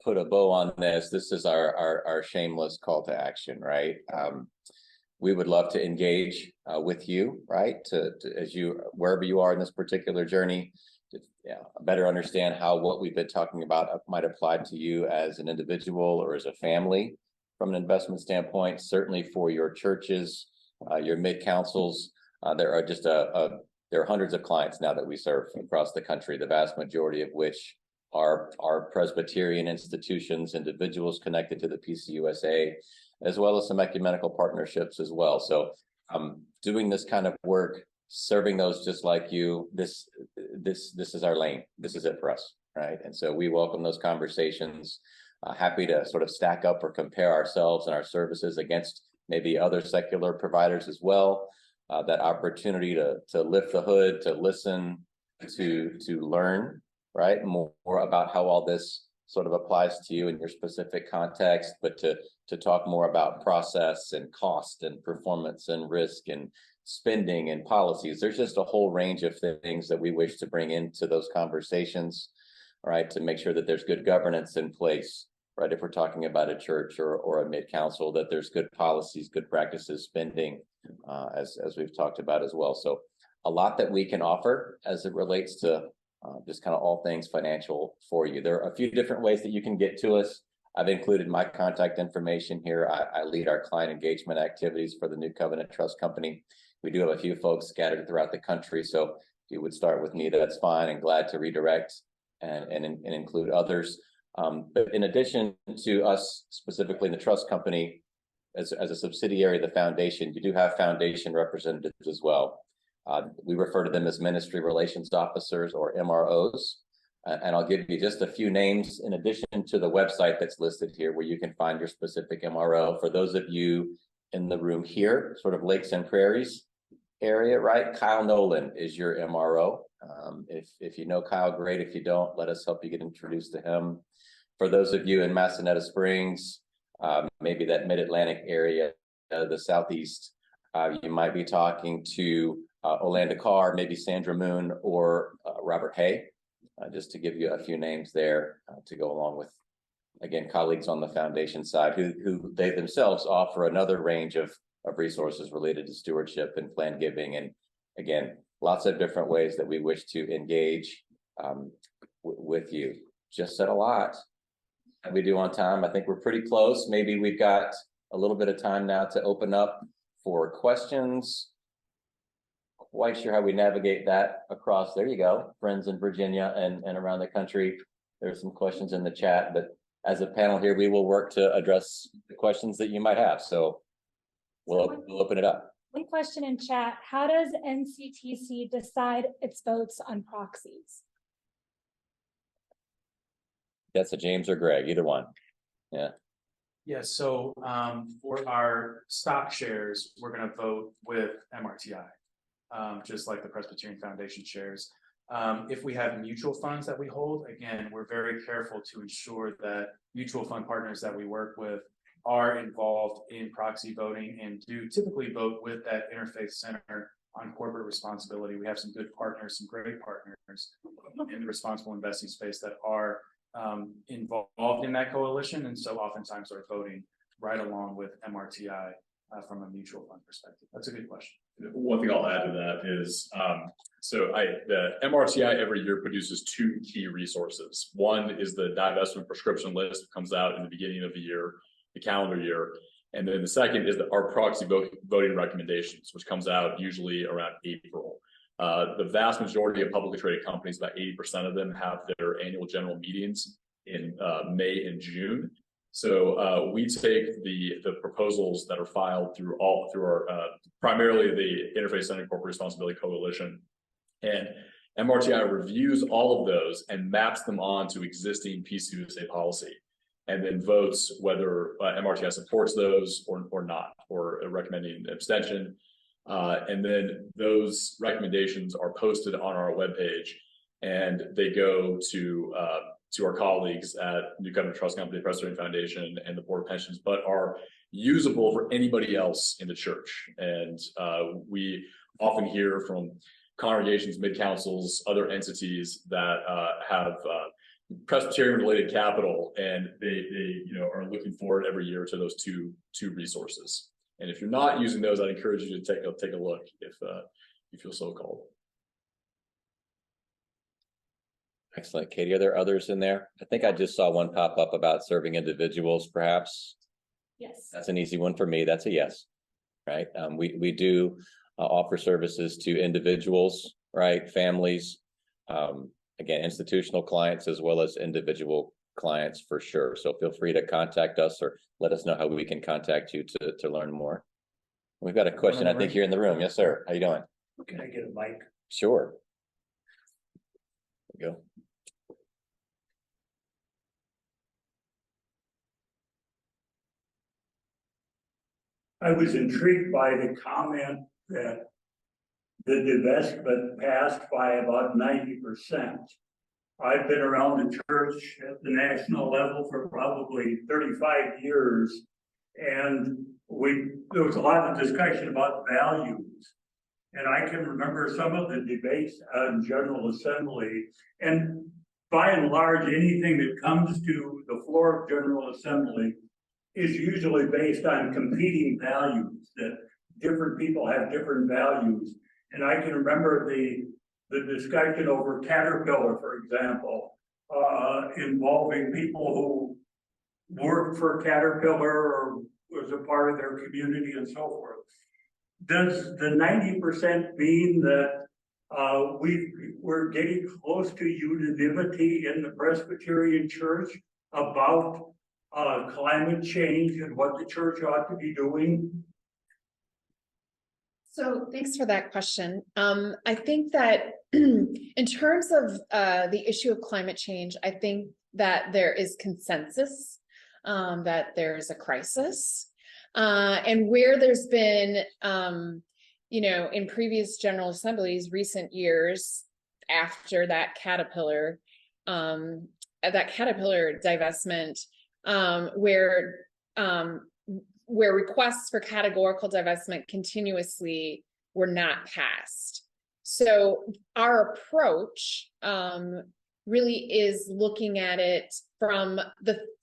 put a bow on this, this is our shameless call to action, right? we would love to engage with you, right? As you, wherever you are in this particular journey, to better understand how what we've been talking about might apply to you as an individual or as a family from an investment standpoint. Certainly for your churches, your mid-councils, there are just there are hundreds of clients now that we serve across the country, the vast majority of which are Presbyterian institutions, individuals connected to the PCUSA, as well as some ecumenical partnerships as well. So doing this kind of work, serving those just like you, this is our lane. This is it for us, right? And so we welcome those conversations. Happy to sort of stack up or compare ourselves and our services against maybe other secular providers as well. That opportunity to lift the hood, to listen, to learn, right? More about how all this sort of applies to you in your specific context, but to talk more about process and cost and performance and risk and spending and policies. There's just a whole range of things that we wish to bring into those conversations, right? To make sure that there's good governance in place, right? If we're talking about a church or a mid-council, that there's good policies, good practices, spending, as we've talked about as well. So a lot that we can offer as it relates to just kind of all things financial for you. There are a few different ways that you can get to us. I've included my contact information here. I lead our client engagement activities for the New Covenant Trust Company. We do have a few folks scattered throughout the country. So if you would start with me, that's fine, and glad to redirect and include others. But in addition to us specifically in the trust company, as a subsidiary of the foundation, you do have foundation representatives as well. We refer to them as ministry relations officers or MROs. And I'll give you just a few names in addition to the website that's listed here where you can find your specific MRO. For those of you in the room here, sort of Lakes and Prairies area, right? Kyle Nolan is your MRO. If you know Kyle, great. If you don't, let us help you get introduced to him. For those of you in Massanutten Springs, maybe that mid-Atlantic area, the Southeast, you might be talking to Orlando Carr, maybe Sandra Moon, or Robert Hay, just to give you a few names there to go along with, again, colleagues on the foundation side who they themselves offer another range of resources related to stewardship and plan giving. And again, lots of different ways that we wish to engage with you. Just said a lot. And we do on time. I think we're pretty close. Maybe we've got a little bit of time now to open up for questions. Quite sure how we navigate that across. There you go, friends in Virginia and around the country. There's some questions in the chat, but as a panel here, we will work to address the questions that you might have. So we'll open it up. One question in chat: how does NCTC decide its votes on proxies? That's a James or Greg, either one. Yeah. Yeah, so for our stock shares, we're going to vote with MRTI, just like the Presbyterian Foundation shares. If we have mutual funds that we hold, again, we're very careful to ensure that mutual fund partners that we work with are involved in proxy voting and do typically vote with that interfaith center on corporate responsibility. We have some good partners, some great partners in the responsible investing space that are involved in that coalition, and so oftentimes are voting right along with MRTI from a mutual fund perspective. That's a good question. One thing I'll add to that is, the MRTI every year produces two key resources. One is the divestment prescription list that comes out in the beginning of the year, the calendar year. And then the second is our proxy voting recommendations, which comes out usually around April. The vast majority of publicly traded companies, about 80% of them, have their annual general meetings in May and June. So we take the proposals that are filed through our primarily the Interfaith Center Corporate Responsibility Coalition, and MRTI reviews all of those and maps them onto existing PCUSA policy, and then votes whether MRTI supports those or not, or recommending abstention. And then those recommendations are posted on our webpage, and they go to our colleagues at New Covenant Trust Company, Presbyterian Foundation, and the Board of Pensions, but are usable for anybody else in the church. And we often hear from congregations, mid-councils, other entities that have Presbyterian-related capital, and they are looking forward every year to those two resources. And if you're not using those, I'd encourage you to take a look if you feel so called. Excellent. Katie, are there others in there? I think I just saw one pop up about serving individuals, perhaps. Yes. That's an easy one for me. That's a yes. Right. We do offer services to individuals, right? Families, again, institutional clients as well as individual clients for sure. So feel free to contact us or let us know how we can contact you to learn more. We've got a question, I think, here in the room. Yes, sir. How you doing? Can I get a mic? Sure. There you go. I was intrigued by the comment that the divestment passed by about 90%. I've been around the church at the national level for probably 35 years. And there was a lot of discussion about values. And I can remember some of the debates on General Assembly. And by and large, anything that comes to the floor of General Assembly is usually based on competing values, that different people have different values. And I can remember the discussion over Caterpillar, for example, involving people who worked for Caterpillar or was a part of their community and so forth. Does the 90% mean that we're getting close to unanimity in the Presbyterian Church about climate change and what the church ought to be doing? So thanks for that question. I think that in terms of the issue of climate change, I think that there is consensus that there's a crisis. And where there's been, in previous General Assemblies, recent years after that Caterpillar divestment, where requests for categorical divestment continuously were not passed. So our approach really is looking at it from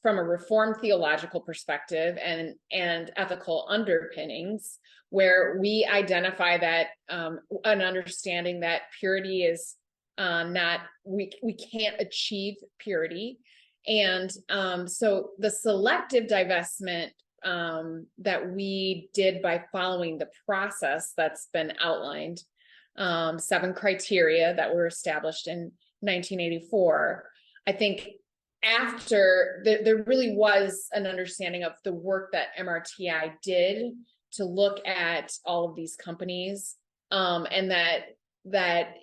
a Reformed theological perspective and ethical underpinnings, where we identify that an understanding that purity is we can't achieve purity. And so the selective divestment that we did by following the process that's been outlined, 7 criteria that were established in 1984, I think after there really was an understanding of the work that MRTI did to look at all of these companies, and that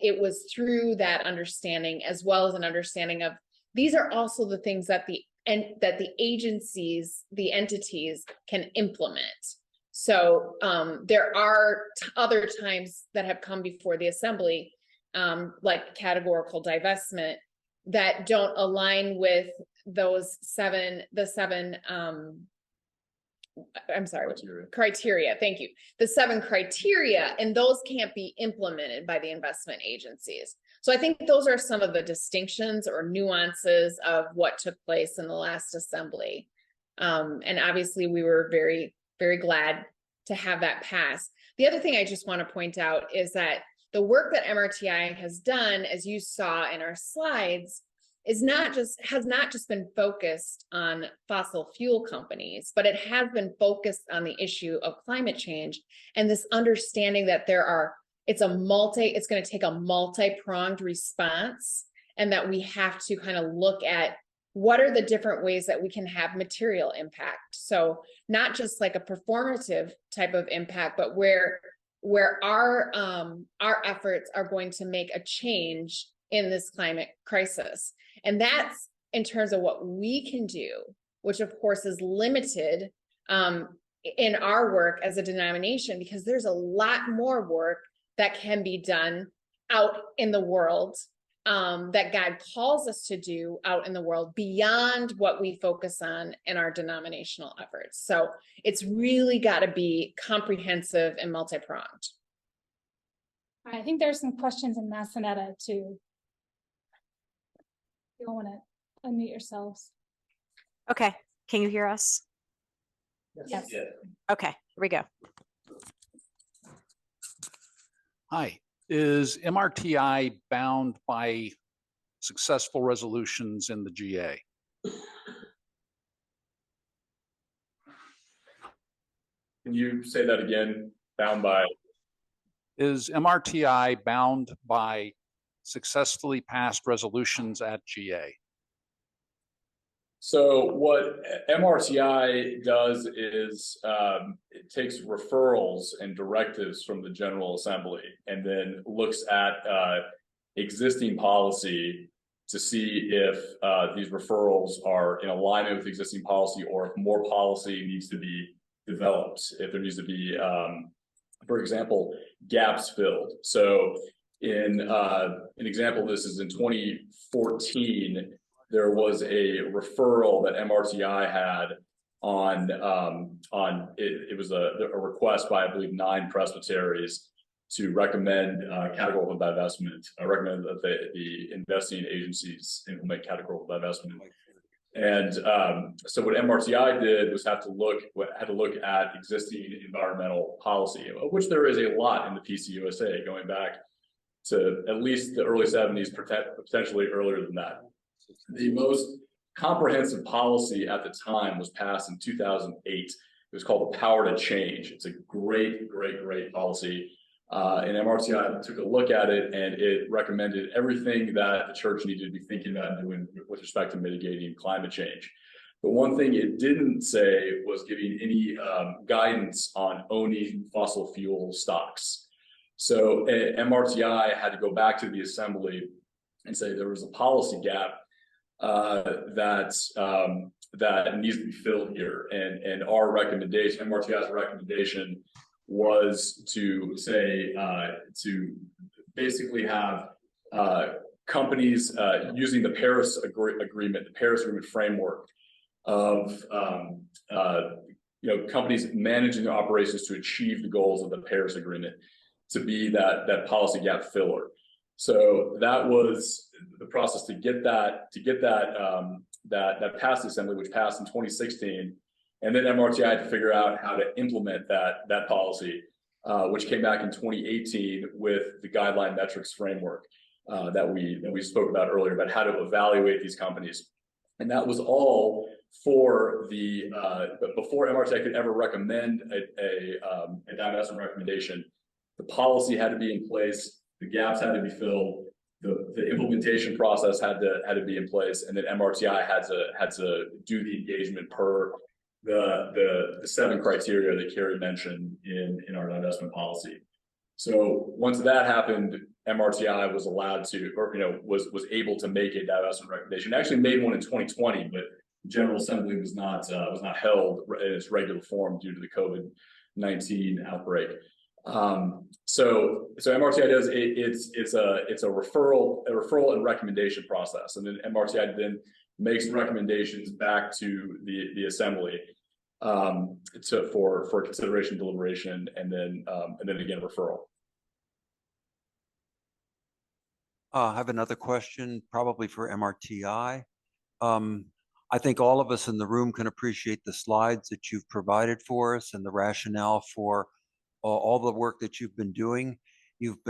it was through that understanding, as well as an understanding of these are also the things that the agencies, the entities can implement. So there are other times that have come before the assembly, like categorical divestment, that don't align with those criteria. Thank you. The 7 criteria, and those can't be implemented by the investment agencies. So I think those are some of the distinctions or nuances of what took place in the last assembly. And obviously we were very, very glad to have that pass. The other thing I just want to point out is that the work that MRTI has done, as you saw in our slides, has not just been focused on fossil fuel companies, but it has been focused on the issue of climate change and this understanding that it's going to take a multi-pronged response, and that we have to kind of look at what are the different ways that we can have material impact. So not just like a performative type of impact, but where our efforts are going to make a change in this climate crisis. And that's in terms of what we can do, which of course is limited in our work as a denomination, because there's a lot more work that can be done out in the world, that God calls us to do out in the world beyond what we focus on in our denominational efforts. So it's really got to be comprehensive and multi-pronged. I think there's some questions in Massanetta too. You don't want to unmute yourselves. Okay, can you hear us? Yes. Okay, here we go. Hi, is MRTI bound by successful resolutions in the GA? Can you say that again? Bound by? Is MRTI bound by successfully passed resolutions at GA? So what MRTI does is it takes referrals and directives from the General Assembly and then looks at existing policy to see if these referrals are in alignment with existing policy or if more policy needs to be developed, if there needs to be, for example, gaps filled. So in an example of this is in 2014, there was a referral that MRTI had on it was a request by, I believe, 9 presbyteries to recommend categorical divestment. I recommend that the investing agencies implement categorical divestment. And so what MRTI did was had to look at existing environmental policy, of which there is a lot in the PCUSA going back to at least the early 70s, potentially earlier than that. The most comprehensive policy at the time was passed in 2008. It was called the Power to Change. It's a great policy. And MRTI took a look at it and it recommended everything that the church needed to be thinking about and doing with respect to mitigating climate change. The one thing it didn't say was giving any guidance on owning fossil fuel stocks. So MRTI had to go back to the assembly and say there was a policy gap that needs to be filled here. And our recommendation, MRTI's recommendation, was to say to basically have companies using the Paris Agreement, the Paris Agreement framework of companies managing their operations to achieve the goals of the Paris Agreement, to be that policy gap filler. So that was the process to get that passed the assembly, which passed in 2016. And then MRTI had to figure out how to implement that policy, which came back in 2018 with the guideline metrics framework that we spoke about earlier, about how to evaluate these companies. And that was all for but before MRTI could ever recommend a divestment recommendation, the policy had to be in place, the gaps had to be filled, the implementation process had to be in place, and then MRTI had to do the engagement per the 7 criteria that Carrie mentioned in our divestment policy. So once that happened, MRTI was allowed to, or was able to make a divestment recommendation. It actually made one in 2020, but General Assembly was not held in its regular form due to the COVID-19 outbreak. So MRTI does it's a referral and recommendation process, and then MRTI then makes recommendations back to the assembly for consideration, deliberation, and then again referral. I have another question, probably for MRTI. I think all of us in the room can appreciate the slides that you've provided for us and the rationale for all the work that you've been doing. You've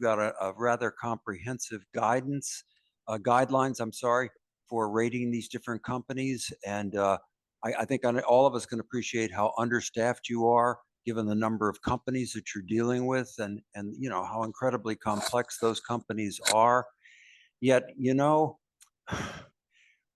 got a rather comprehensive guidelines, I'm sorry, for rating these different companies. And I think all of us can appreciate how understaffed you are, given the number of companies that you're dealing with, and how incredibly complex those companies are. Yet,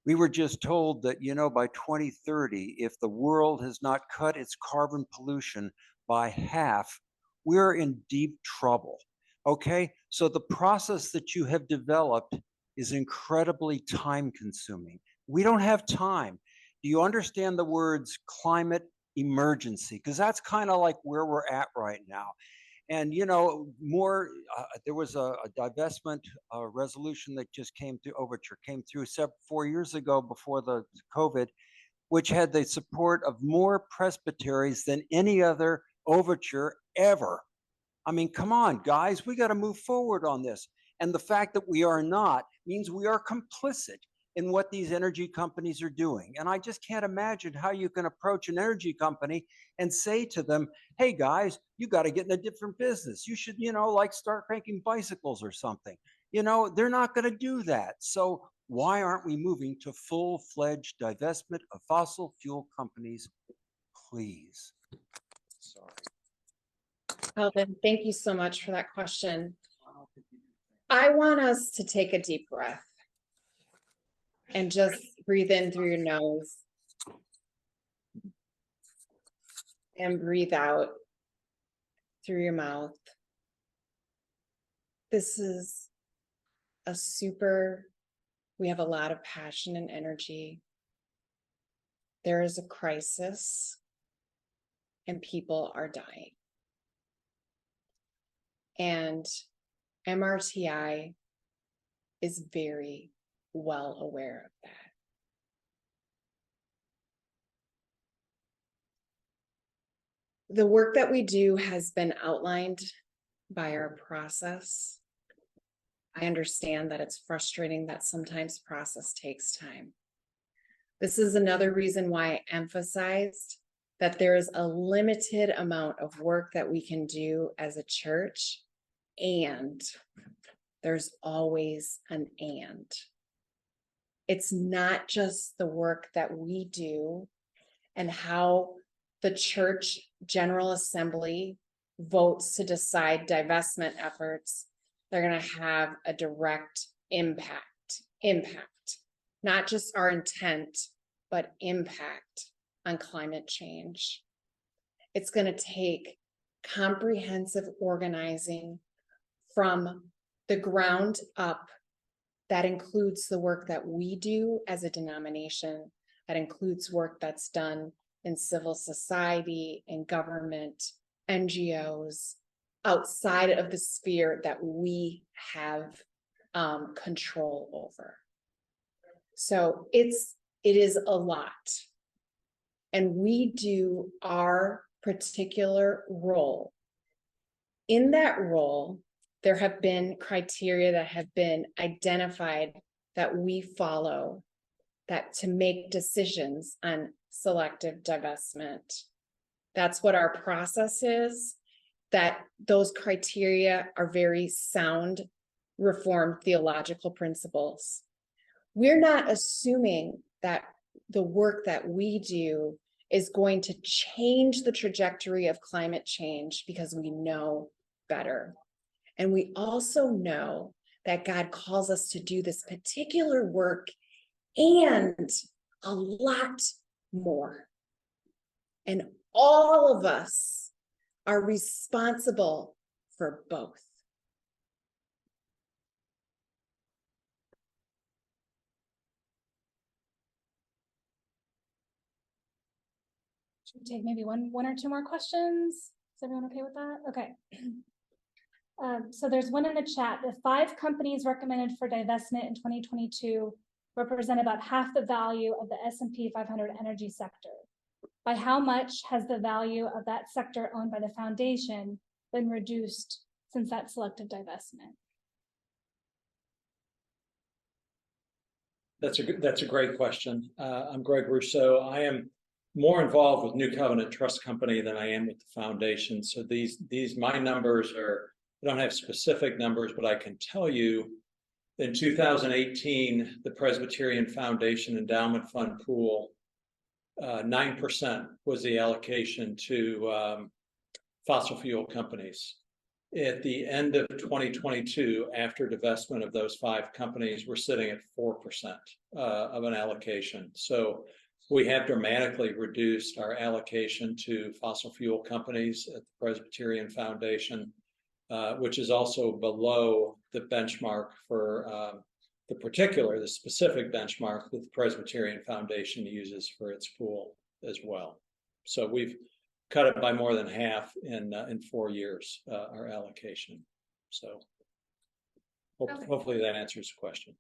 we were just told that, by 2030, if the world has not cut its carbon pollution by half, we're in deep trouble. Okay, so the process that you have developed is incredibly time consuming. We don't have time. Do you understand the words climate emergency? Because that's kind of like where we're at right now. And there was a divestment resolution that just came through 4 years ago before the COVID, which had the support of more presbyteries than any other overture ever. I mean, come on, guys, we got to move forward on this. And the fact that we are not means we are complicit in what these energy companies are doing. And I just can't imagine how you can approach an energy company and say to them, hey guys, you got to get in a different business. You should, like start making bicycles or something. They're not going to do that. So why aren't we moving to full-fledged divestment of fossil fuel companies, please? Sorry. Alvin, thank you so much for that question. I want us to take a deep breath and just breathe in through your nose and breathe out through your mouth. This is we have a lot of passion and energy. There is a crisis and people are dying. And MRTI is very well aware of that. The work that we do has been outlined by our process. I understand that it's frustrating that sometimes process takes time. This is another reason why I emphasized that there is a limited amount of work that we can do as a church, and there's always an and. It's not just the work that we do and how the church General Assembly votes to decide divestment efforts. They're going to have a direct impact, not just our intent, but impact on climate change. It's going to take comprehensive organizing from the ground up. That includes the work that we do as a denomination. That includes work that's done in civil society, in government, NGOs, outside of the sphere that we have control over. So it is a lot. And we do our particular role. In that role, there have been criteria that have been identified that we follow that to make decisions on selective divestment. That's what our process is, that those criteria are very sound, Reformed theological principles. We're not assuming that the work that we do is going to change the trajectory of climate change because we know better. And we also know that God calls us to do this particular work and a lot more. And all of us are responsible for both. Should we take maybe one or two more questions? Is everyone okay with that? Okay. So there's one in the chat. The 5 companies recommended for divestment in 2022 represent about half the value of the S&P 500 energy sector. By how much has the value of that sector owned by the foundation been reduced since that selective divestment? That's a great question. I'm Greg Rousseau. I am more involved with New Covenant Trust Company than I am with the foundation. So my numbers I don't have specific numbers, but I can tell you in 2018, the Presbyterian Foundation Endowment Fund pool, 9% was the allocation to fossil fuel companies. At the end of 2022, after divestment of those 5 companies, we're sitting at 4% of an allocation. So we have dramatically reduced our allocation to fossil fuel companies at the Presbyterian Foundation, which is also below the benchmark for the specific benchmark that the Presbyterian Foundation uses for its pool as well. So we've cut it by more than half in 4 years, our allocation. So hopefully that answers the question.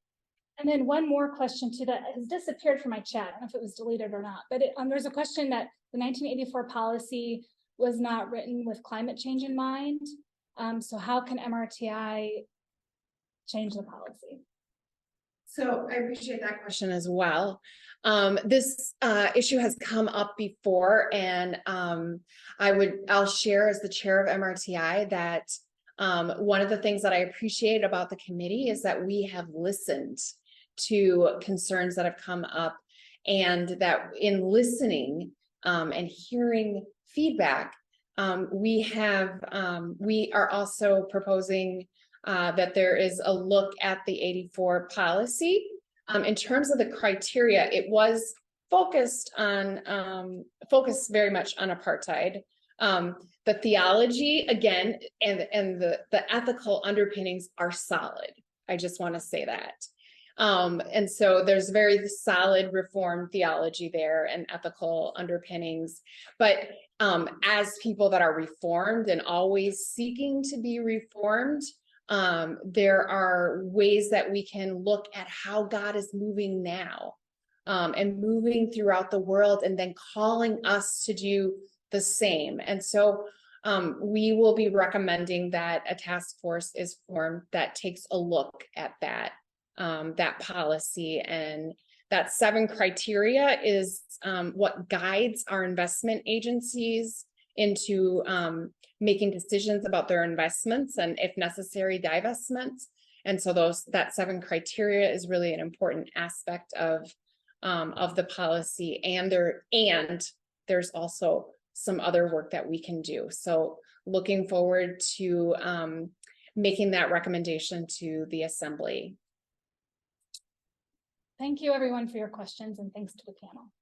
And then one more question too that has disappeared from my chat. I don't know if it was deleted or not, but there's a question that the 1984 policy was not written with climate change in mind. So how can MRTI change the policy? So I appreciate that question as well. This issue has come up before, and I'll share as the chair of MRTI that one of the things that I appreciate about the committee is that we have listened to concerns that have come up, and that in listening and hearing feedback, we are also proposing that there is a look at the 84 policy. In terms of the criteria, it was focused very much on apartheid. The theology, again, and the ethical underpinnings are solid. I just want to say that. And so there's very solid Reformed theology there and ethical underpinnings. But as people that are Reformed and always seeking to be Reformed, there are ways that we can look at how God is moving now, and moving throughout the world, and then calling us to do the same. And so we will be recommending that a task force is formed that takes a look at that policy, and that 7 criteria is what guides our investment agencies into making decisions about their investments, and if necessary, divestments. And so that 7 criteria is really an important aspect of the policy, and there's also some other work that we can do. So looking forward to making that recommendation to the assembly. Thank you everyone for your questions, and thanks to the panel.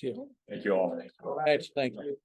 Thank you. Thank you all. All right, thank you.